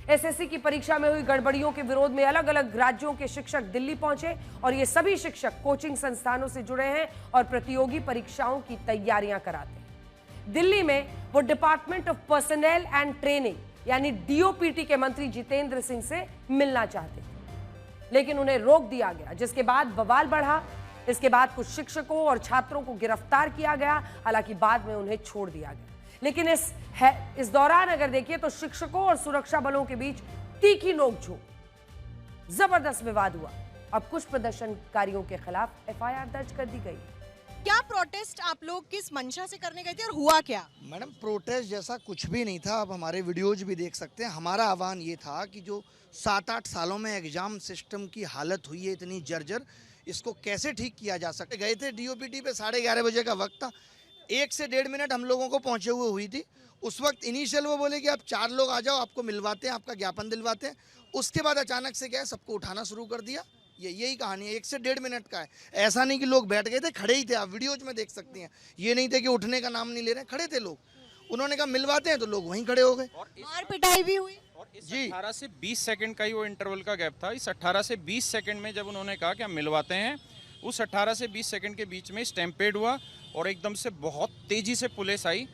एसएससी की परीक्षा में हुई गड़बड़ियों के विरोध में अलग अलग राज्यों के शिक्षक दिल्ली पहुंचे, और ये सभी शिक्षक कोचिंग संस्थानों से जुड़े हैं और प्रतियोगी परीक्षाओं की तैयारियां कराते हैं। दिल्ली में वो department of personal and training यानी डीओपीटी के मंत्री जितेंद्र सिंह से मिलना चाहते थे, लेकिन उन्हें रोक दिया गया, जिसके बाद बवाल बढ़ा। इसके बाद कुछ शिक्षकों और छात्रों को गिरफ्तार किया गया, हालांकि बाद में उन्हें छोड़ दिया गया। लेकिन इस दौरान अगर देखिए तो शिक्षकों और सुरक्षा बलों के बीच तीखी नोकझोंक, जबरदस्त विवाद हुआ। अब कुछ प्रदर्शनकारियों के खिलाफ एफआईआर दर्ज कर दी गई। क्या प्रोटेस्ट आप लोग किस मंशा से करने गए थे और हुआ क्या? मैडम, प्रोटेस्ट जैसा कुछ भी नहीं था। आप हमारे वीडियोज भी देख सकते हैं। हमारा आह्वान ये था कि जो 7-8 सालों में एग्जाम सिस्टम की हालत हुई है इतनी जर्जर, इसको कैसे ठीक किया जा सकता है। गए थे डीओपीटी पे, 11:30 बजे का वक्त था। 1 से 1.5 मिनट हम लोगों को पहुंचे हुए हुई थी। उस वक्त इनिशियल वो बोले कि आप 4 लोग आ जाओ, आपको मिलवाते हैं, आपका ज्ञापन दिलवाते हैं। उसके बाद अचानक से क्या है, सबको उठाना शुरू कर दिया। यही कहानी है। 1 से 1.5 मिनट का है। ऐसा नहीं कि लोग बैठ गए थे, खड़े ही थे। आप वीडियोज में देख सकती हैं। ये नहीं थे कि उठने का नाम नहीं ले रहे, खड़े थे लोग। उन्होंने कहा मिलवाते हैं, तो लोग वहीं खड़े हो गए। मार पिटाई भी हुई। और इस जी। 18 से 20 सेकंड का ही वो इंटरवल का गैप था। इस 18 से 20 सेकंड में जब उन्होंने कहा कि हम मिलवाते हैं, उस 18 से 20 सेकंड के बीच में स्टैम्पेड हुआ और एकदम से बहुत तेजी से पुलिस आई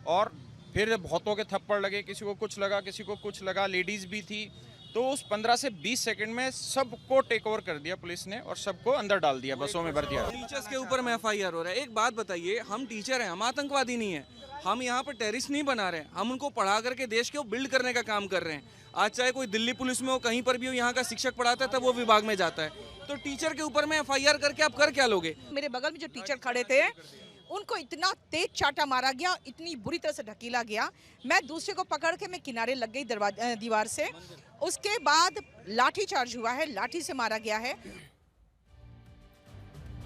और फिर बहुतों के थप्पड़ लगे। किसी को कुछ लगा, किसी को कुछ लगा, लेडीज भी थी। तो उस 15 से 20 सेकंड में सबको टेक ओवर कर दिया पुलिस ने और सबको अंदर डाल दिया, बसों में भर दिया। टीचर्स के ऊपर में एफआईआर हो रहा है। एक बात बताइए, हम टीचर हैं, हम आतंकवादी नहीं हैं। हम यहाँ पर टेररिस्ट नहीं बना रहे हैं। हम उनको पढ़ा करके देश को बिल्ड करने का काम कर रहे हैं। आज चाहे कोई दिल्ली पुलिस में हो, कहीं पर भी हो, यहाँ का शिक्षक पढ़ाता है तब वो विभाग में जाता है। तो टीचर के ऊपर में एफआईआर करके आप कर क्या लोगे? मेरे बगल में जो टीचर खड़े थे उनको इतना तेज चाटा मारा गया, इतनी बुरी तरह से ढकेला गया। मैं दूसरे को पकड़ के मैं किनारे लग गई दीवार से। उसके बाद लाठी चार्ज हुआ है, लाठी से मारा गया है।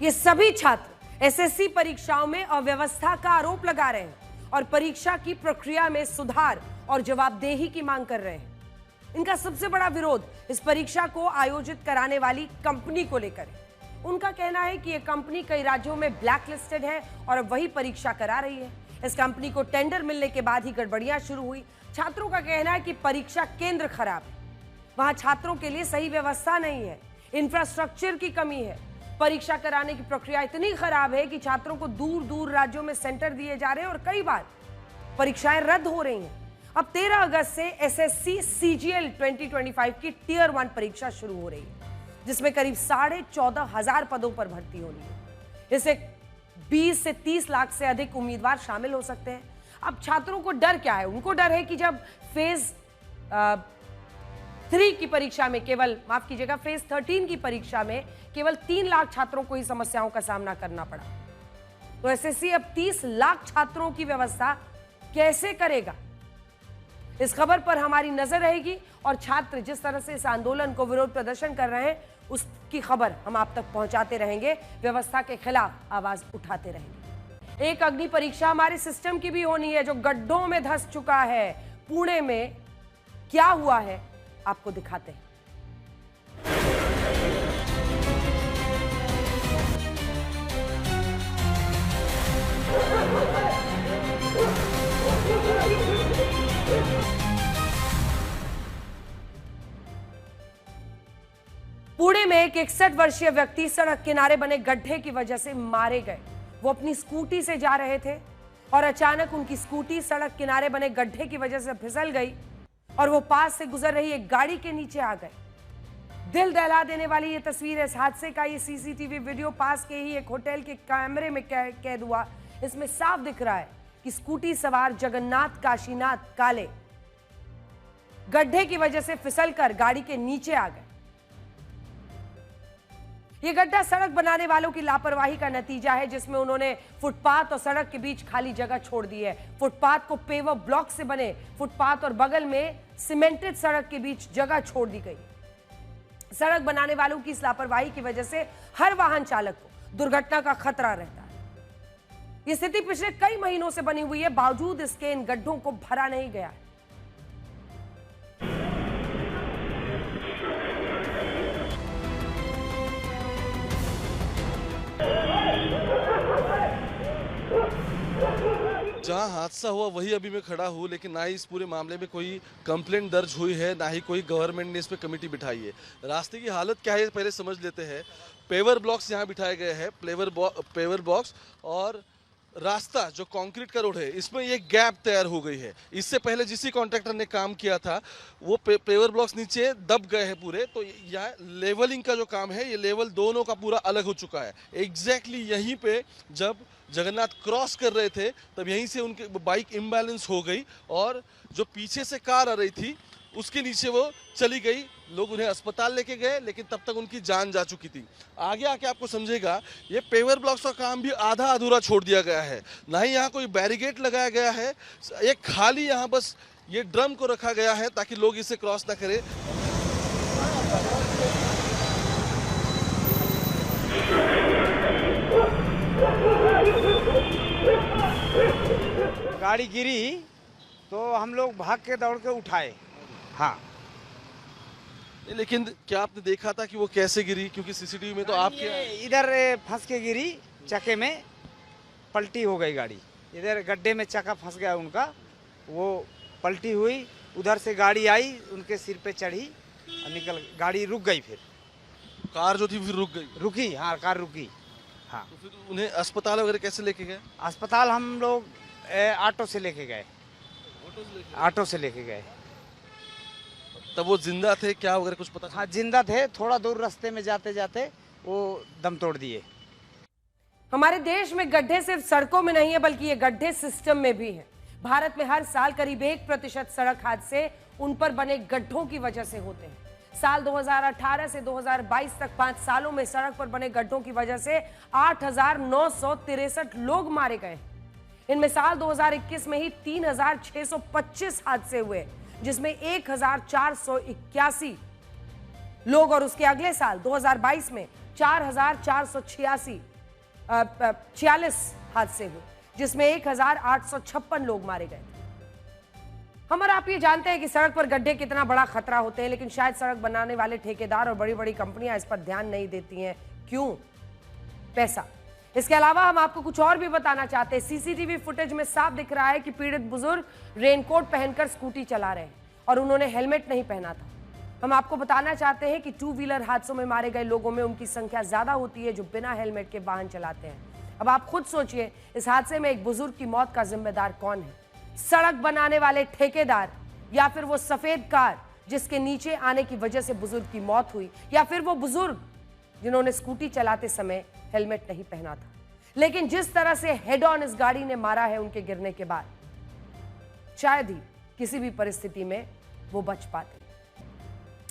ये सभी छात्र एसएससी परीक्षाओं में अव्यवस्था का आरोप लगा रहे हैं और परीक्षा की प्रक्रिया में सुधार और जवाबदेही की मांग कर रहे हैं। इनका सबसे बड़ा विरोध इस परीक्षा को आयोजित कराने वाली कंपनी को लेकर है। उनका कहना है कि यह कंपनी कई राज्यों में ब्लैकलिस्टेड है और अब वही परीक्षा करा रही है। इस कंपनी को टेंडर मिलने के बाद ही गड़बड़ियां शुरू हुई। छात्रों का कहना है कि परीक्षा केंद्र खराब है, वहां छात्रों के लिए सही व्यवस्था नहीं है, इंफ्रास्ट्रक्चर की कमी है। परीक्षा कराने की प्रक्रिया इतनी खराब है कि छात्रों को दूर दूर राज्यों में सेंटर दिए जा रहे हैं और कई बार परीक्षाएं रद्द हो रही हैं। अब 13 अगस्त से एसएससी सीजीएल 2025 की टियर 1 परीक्षा शुरू हो रही है, जिसमें करीब 14,500 पदों पर भर्ती होनी है। इससे 20 से 30 लाख से अधिक उम्मीदवार शामिल हो सकते हैं। अब छात्रों को डर क्या है? उनको डर है कि जब फेज 3 की परीक्षा में माफ कीजिएगा, फेज 13 की परीक्षा में केवल 3 लाख छात्रों को ही समस्याओं का सामना करना पड़ा, तो एसएससी अब 30 लाख छात्रों की व्यवस्था कैसे करेगा? इस खबर पर हमारी नजर रहेगी और छात्र जिस तरह से इस आंदोलन को विरोध प्रदर्शन कर रहे हैं उसकी खबर हम आप तक पहुंचाते रहेंगे, व्यवस्था के खिलाफ आवाज उठाते रहेंगे। एक अग्नि परीक्षा हमारे सिस्टम की भी होनी है जो गड्ढों में धंस चुका है। पुणे में क्या हुआ है आपको दिखाते हैं। पुणे में एक 61 वर्षीय व्यक्ति सड़क किनारे बने गड्ढे की वजह से मारे गए। वो अपनी स्कूटी से जा रहे थे और अचानक उनकी स्कूटी सड़क किनारे बने गड्ढे की वजह से फिसल गई और वो पास से गुजर रही एक गाड़ी के नीचे आ गए। दिल दहला देने वाली ये तस्वीर है इस हादसे का। ये सीसीटीवी वीडियो पास के ही एक होटल के कैमरे में कैद हुआ। इसमें साफ दिख रहा है कि स्कूटी सवार जगन्नाथ काशीनाथ काले गड्ढे की वजह से फिसलकर गाड़ी के नीचे आ गए। यह गड्ढा सड़क बनाने वालों की लापरवाही का नतीजा है जिसमें उन्होंने फुटपाथ और सड़क के बीच खाली जगह छोड़ दी है। फुटपाथ को पेवर ब्लॉक से बने फुटपाथ और बगल में सीमेंटेड सड़क के बीच जगह छोड़ दी गई। सड़क बनाने वालों की इस लापरवाही की वजह से हर वाहन चालक को दुर्घटना का खतरा रहता है। यह स्थिति पिछले कई महीनों से बनी हुई है, बावजूद इसके इन गड्ढों को भरा नहीं गया है। जहां हादसा हुआ वही अभी मैं खड़ा हूं, लेकिन ना ही इस पूरे मामले में कोई कंप्लेंट दर्ज हुई है, ना ही कोई गवर्नमेंट ने इस पे कमेटी बिठाई है। रास्ते की हालत क्या है पहले समझ लेते हैं। पेवर ब्लॉक्स यहाँ बिठाए गए हैं, पेवर ब्लॉक्स, और रास्ता जो कंक्रीट का रोड है इसमें ये गैप तैयार हो गई है। इससे पहले जिस कॉन्ट्रैक्टर ने काम किया था वो पेवर ब्लॉक्स नीचे दब गए हैं पूरे, तो यहाँ लेवलिंग का जो काम है ये लेवल दोनों का पूरा अलग हो चुका है। एग्जैक्टली यहीं पे जब जगन्नाथ क्रॉस कर रहे थे तब यहीं से उनके बाइक इम्बैलेंस हो गई और जो पीछे से कार आ रही थी उसके नीचे वो चली गई। लोग उन्हें अस्पताल लेके गए लेकिन तब तक उनकी जान जा चुकी थी। आगे आके आपको समझेगा ये पेवर ब्लॉक्स का काम भी आधा अधूरा छोड़ दिया गया है। ना ही यहाँ कोई बैरिकेड लगाया गया है, एक खाली यहाँ बस ये ड्रम को रखा गया है ताकि लोग इसे क्रॉस ना करें। गाड़ी गिरी तो हम लोग भाग के दौड़ के उठाए। हाँ, लेकिन क्या आपने देखा था कि वो कैसे गिरी? क्योंकि सीसीटीवी में तो आपके इधर फंस के गिरी, चक्के में पलटी हो गई गाड़ी। इधर गड्ढे में चक्का फंस गया उनका, वो पलटी हुई। उधर से गाड़ी आई, उनके सिर पे चढ़ी और निकल, गाड़ी रुक गई। फिर कार जो थी फिर रुकी। हाँ, कार रुकी। हाँ, तो फिर उन्हें अस्पताल वगैरह कैसे लेके गए? अस्पताल हम लोग ऑटो से लेके गए। ऑटो से लेके गए। तब वो जिंदा थे क्या वगैरह कुछ पता? हाँ, जिंदा थे। थोड़ा दूर रास्ते में जाते जाते वो दम तोड़ दिए। हमारे देश में गड्ढे सिर्फ सड़कों में नहीं है बल्कि ये गड्ढे सिस्टम में भी है। भारत में हर साल करीब 1% सड़क हादसे उन पर बने गड्ढों की वजह से होते हैं। साल 2018 से 2022 तक 5 सालों में सड़क पर बने गड्ढों की वजह से 8,963 लोग मारे गए। इनमें साल 2021 में ही 3,625 हादसे हुए जिसमें 1,481 लोग, और उसके अगले साल 2022 में 4,446 हादसे हुए जिसमें 1,856 लोग मारे गए। हम और आप ये जानते हैं कि सड़क पर गड्ढे कितना बड़ा खतरा होते हैं, लेकिन शायद सड़क बनाने वाले ठेकेदार और बड़ी बड़ी कंपनियां इस पर ध्यान नहीं देती हैं। क्यों? पैसा। इसके अलावा हम आपको कुछ और भी बताना चाहते हैं। सीसीटीवी फुटेज में साफ दिख रहा है कि पीड़ित बुजुर्ग रेनकोट पहनकर स्कूटी चला रहे हैं और उन्होंने हेलमेट नहीं पहना था। हम आपको बताना चाहते हैं कि 2 व्हीलर हादसों में मारे गए लोगों में उनकी संख्या ज्यादा होती है जो बिना हेलमेट के वाहन चलाते हैं। अब आप खुद सोचिए, इस हादसे में एक बुजुर्ग की मौत का जिम्मेदार कौन है? सड़क बनाने वाले ठेकेदार, या फिर वो सफेद कार जिसके नीचे आने की वजह से बुजुर्ग की मौत हुई, या फिर वो बुजुर्ग जिन्होंने स्कूटी चलाते समय हेलमेट नहीं पहना था। लेकिन जिस तरह से हेड ऑन इस गाड़ी ने मारा है उनके गिरने के बाद, शायद ही किसी भी परिस्थिति में वो बच पाते।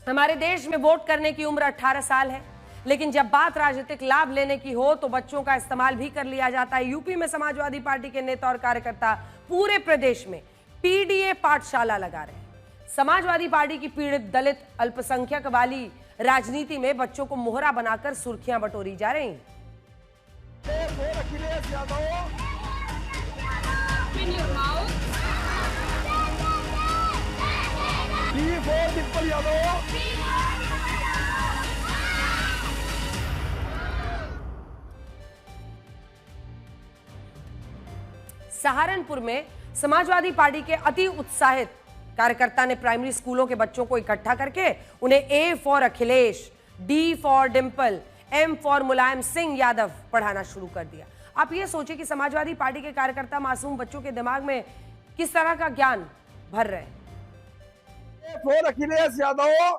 हमारे देश में वोट करने की उम्र 18 साल है, लेकिन जब बात राजनीतिक लाभ लेने की हो तो बच्चों का इस्तेमाल भी कर लिया जाता है। यूपी में समाजवादी पार्टी के नेता और कार्यकर्ता पूरे प्रदेश में पीडीए पाठशाला लगा रहे हैं। समाजवादी पार्टी की पीड़ित दलित अल्पसंख्यक वाली राजनीति में बच्चों को मोहरा बनाकर सुर्खियां बटोरी जा रही हैं। सहारनपुर में समाजवादी पार्टी के अति उत्साहित कार्यकर्ता ने प्राइमरी स्कूलों के बच्चों को इकट्ठा करके उन्हें A for Akhilesh, D for Dimple, M for Mulayam Singh Yadav पढ़ाना शुरू कर दिया। आप ये सोचिए कि समाजवादी पार्टी के कार्यकर्ता मासूम बच्चों के दिमाग में किस तरह का ज्ञान भर रहे हैं। A for Akhilesh Yadav,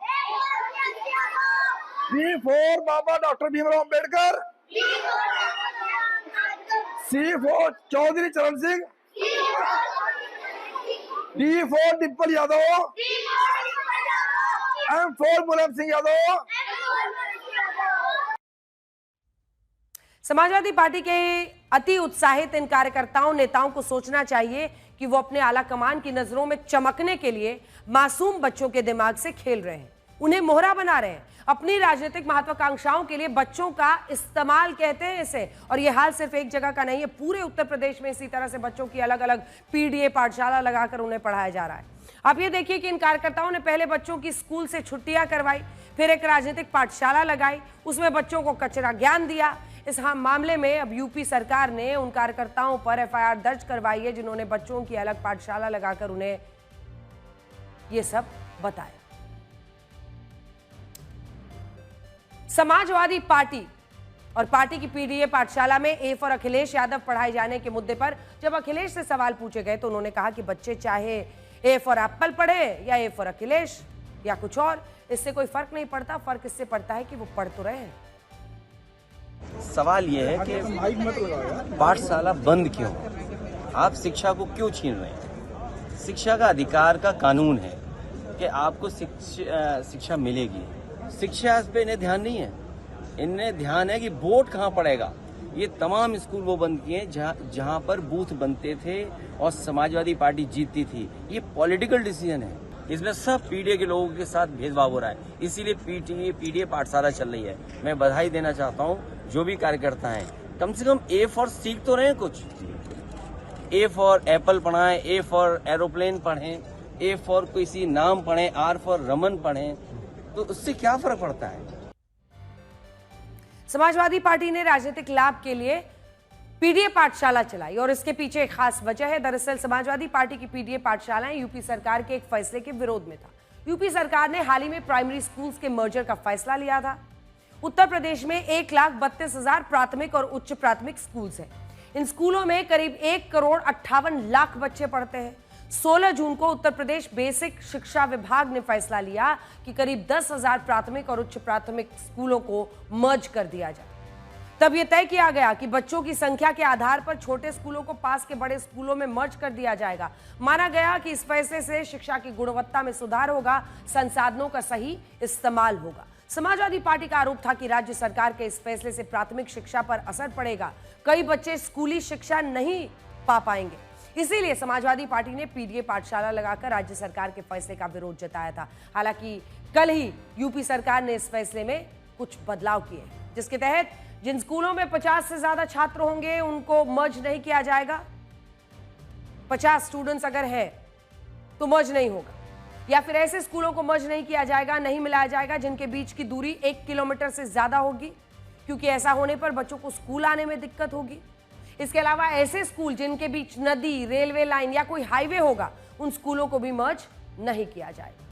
B for Baba doctor Bhimrao Ambedkar, C for Chaudhary Charan Singh, D for Dimple Yadav, M for Mulayam Singh Yadav. Samajwadi party के अति उत्साहित इन कार्यकर्ताओं नेताओं को सोचना चाहिए कि वो अपने आला कमान की नजरों में चमकने के लिए मासूम बच्चों के दिमाग से खेल रहे हैं, उन्हें मोहरा बना रहे हैं। अपनी राजनीतिक महत्वाकांक्षाओं के लिए बच्चों का इस्तेमाल कहते हैं इसे। और ये हाल सिर्फ एक जगह का नहीं है, पूरे उत्तर प्रदेश में इसी तरह से बच्चों की अलग अलग पीडीए पाठशाला लगाकर उन्हें पढ़ाया जा रहा है। आप ये देखिए कि इन कार्यकर्ताओं ने पहले बच्चों की स्कूल से छुट्टियां करवाई, फिर एक राजनीतिक पाठशाला लगाई, उसमें बच्चों को कचरा ज्ञान दिया। इस मामले में अब यूपी सरकार ने उन कार्यकर्ताओं पर एफआईआर दर्ज करवाई है जिन्होंने बच्चों की अलग पाठशाला लगाकर उन्हें ये सब बताया। समाजवादी पार्टी और पार्टी की पीडीए पाठशाला में ए फॉर अखिलेश यादव पढ़ाए जाने के मुद्दे पर जब अखिलेश से सवाल पूछे गए तो उन्होंने कहा कि बच्चे चाहे ए फॉर एप्पल पढ़े या ए फॉर अखिलेश या कुछ और, इससे कोई फर्क नहीं पड़ता। फर्क इससे पड़ता है कि वो पढ़ तो रहे हैं। सवाल ये है कि पाठशाला बंद क्यों? आप शिक्षा को क्यों छीन रहे हैं? शिक्षा का अधिकार का कानून है कि आपको शिक्षा मिलेगी। शिक्षा पे इन्हें ध्यान नहीं है, इन्हें ध्यान है कि वोट कहाँ पड़ेगा। ये तमाम स्कूल वो बंद किए जहाँ पर बूथ बनते थे और समाजवादी पार्टी जीतती थी। ये पॉलिटिकल डिसीजन है, इसमें सब पीडीए के लोगों के साथ भेदभाव हो रहा है, इसीलिए पीडीए पाठशाला चल रही है। मैं बधाई देना चाहता हूँ जो भी कार्यकर्ता हैं, कम से कम ए फॉर सीख तो रहे हैं कुछ। ए फॉर एप्पल पढ़ाएं, ए फॉर एरोप्लेन पढ़ें, ए फॉर किसी नाम पढ़ें, आर फॉर रमन पढ़ें, तो उससे क्या फर्क पड़ता है? समाजवादी पार्टी ने राजनीतिक लाभ के लिए पीडीए पाठशाला चलाई और इसके पीछे एक खास वजह है। दरअसल समाजवादी पार्टी की पीडीए पाठशालाएं यूपी सरकार के एक फैसले के विरोध में था। यूपी सरकार ने हाल ही में प्राइमरी स्कूल्स के मर्जर का फैसला लिया था। उत्तर प्रदेश में 1,32,000 प्राथमिक और उच्च प्राथमिक स्कूल्स हैं। इन स्कूलों में करीब 1,58,00,000 बच्चे पढ़ते हैं। 16 जून को उत्तर प्रदेश बेसिक शिक्षा विभाग ने फैसला लिया कि करीब 10,000 प्राथमिक और उच्च प्राथमिक स्कूलों को मर्ज कर दिया जाए। तब यह तय किया गया कि बच्चों की संख्या के आधार पर छोटे स्कूलों को पास के बड़े स्कूलों में मर्ज कर दिया जाएगा। माना गया कि इस फैसले से शिक्षा की गुणवत्ता में सुधार होगा, संसाधनों का सही इस्तेमाल होगा। समाजवादी पार्टी का आरोप था कि राज्य सरकार के इस फैसले से प्राथमिक शिक्षा पर असर पड़ेगा, कई बच्चे स्कूली शिक्षा नहीं पा पाएंगे। इसीलिए समाजवादी पार्टी ने पीडीए पाठशाला लगाकर राज्य सरकार के फैसले का विरोध जताया था। हालांकि कल ही यूपी सरकार ने इस फैसले में कुछ बदलाव किए, जिसके तहत जिन स्कूलों में 50 से ज्यादा छात्र होंगे उनको मर्ज नहीं किया जाएगा। 50 स्टूडेंट्स अगर है तो मर्ज नहीं होगा, या फिर ऐसे स्कूलों को मर्ज नहीं किया जाएगा, नहीं मिलाया जाएगा जिनके बीच की दूरी 1 किलोमीटर से ज्यादा होगी, क्योंकि ऐसा होने पर बच्चों को स्कूल आने में दिक्कत होगी। इसके अलावा ऐसे स्कूल जिनके बीच नदी, रेलवे लाइन या कोई हाईवे होगा, उन स्कूलों को भी मर्ज नहीं किया जाएगा।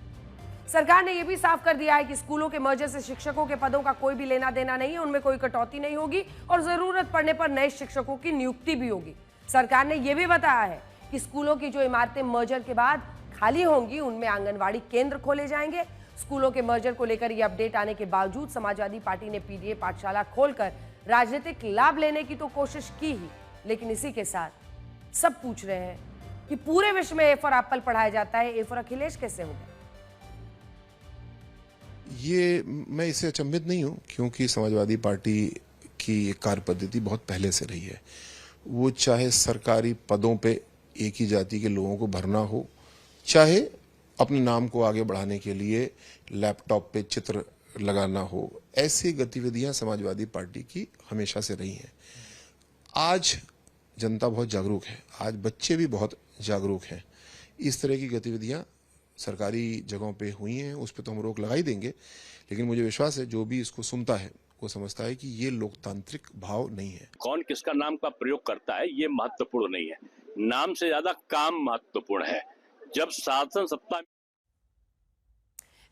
सरकार ने यह भी साफ कर दिया है कि स्कूलों के मर्जर से शिक्षकों के पदों का कोई भी लेना देना नहीं है, उनमें कोई कटौती नहीं होगी और जरूरत पड़ने पर नए शिक्षकों की नियुक्ति भी होगी। सरकार ने यह भी बताया है कि स्कूलों की जो इमारतें मर्जर के बाद खाली होंगी उनमें आंगनवाड़ी केंद्र खोले जाएंगे। स्कूलों के मर्जर को लेकर यह अपडेट आने के बावजूद समाजवादी पार्टी ने पीडीए पाठशाला खोलकर राजनीतिक लाभ लेने की तो कोशिश की ही, लेकिन इसी के साथ सब पूछ रहे हैं कि पूरे विश्व में ए फॉर एप्पल पढ़ाया जाता है, ए फॉर अखिलेश कैसे हो गया? ये मैं इससे अचंभित नहीं हूँ, क्योंकि समाजवादी पार्टी की एक कार्य पद्धति बहुत पहले से रही है। वो चाहे सरकारी पदों पे एक ही जाति के लोगों को भरना हो, चाहे अपने नाम को आगे बढ़ाने के लिए लैपटॉप पे चित्र लगाना हो, ऐसी गतिविधियां समाजवादी पार्टी की हमेशा से रही हैं। आज जनता बहुत जागरूक है, आज बच्चे भी बहुत जागरूक हैं। इस तरह की गतिविधियां सरकारी जगहों पे हुई हैं, उस पर तो हम रोक लगा ही देंगे, लेकिन मुझे विश्वास है जो भी इसको सुनता है वो समझता है कि ये लोकतांत्रिक भाव नहीं है। कौन किसका नाम का प्रयोग करता है ये महत्वपूर्ण नहीं है, नाम से ज्यादा काम महत्वपूर्ण है। जब शासन सत्ता।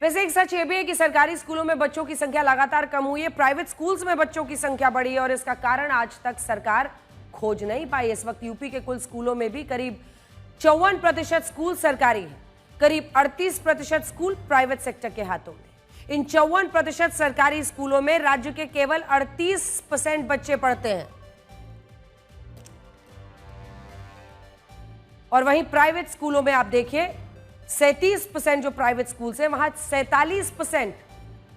वैसे एक सच ये भी है कि सरकारी स्कूलों में बच्चों की संख्या लगातार कम हुई है, प्राइवेट स्कूल्स में बच्चों की संख्या बढ़ी है और इसका कारण आज तक सरकार खोज नहीं पाई। इस वक्त यूपी के कुल स्कूलों में भी करीब 54% स्कूल सरकारी है, करीब 38% स्कूल प्राइवेट सेक्टर के हाथों में। इन 54% सरकारी स्कूलों में राज्य के केवल 38% बच्चे पढ़ते हैं और वहीं प्राइवेट स्कूलों में आप देखिए 37% जो प्राइवेट स्कूल्स हैं वहां 47%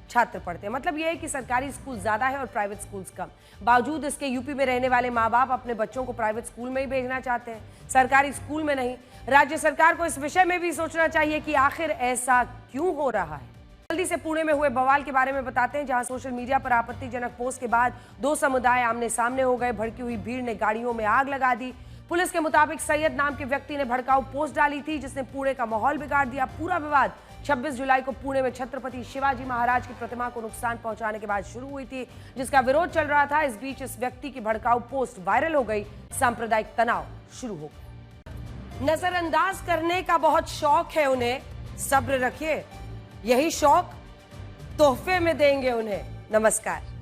छात्र पढ़ते हैं। मतलब यह है कि सरकारी स्कूल ज्यादा है और प्राइवेट स्कूल्स कम। बावजूद इसके यूपी में रहने वाले माँ बाप अपने बच्चों को प्राइवेट स्कूल में ही भेजना चाहते हैं, सरकारी स्कूल में नहीं। राज्य सरकार को इस विषय में भी सोचना चाहिए कि आखिर ऐसा क्यों हो रहा है। जल्दी से पुणे में हुए बवाल के बारे में बताते हैं, जहां सोशल मीडिया पर आपत्तिजनक पोस्ट के बाद दो समुदाय आमने सामने हो गए। भड़की हुई भीड़ ने गाड़ियों में आग लगा दी। पुलिस के मुताबिक सैयद नाम के व्यक्ति ने भड़काऊ पोस्ट डाली थी जिसने पुणे का माहौल बिगाड़ दिया। पूरा विवाद 26 जुलाई को पुणे में छत्रपति शिवाजी महाराज की प्रतिमा को नुकसान पहुंचाने के बाद शुरू हुई थी, जिसका विरोध चल रहा था। इस बीच इस व्यक्ति की भड़काऊ पोस्ट वायरल हो गई, सांप्रदायिक तनाव शुरू हो गया। नजरअंदाज करने का बहुत शौक है उन्हें, सब्र रखिए, यही शौक तोहफे में देंगे उन्हें। नमस्कार।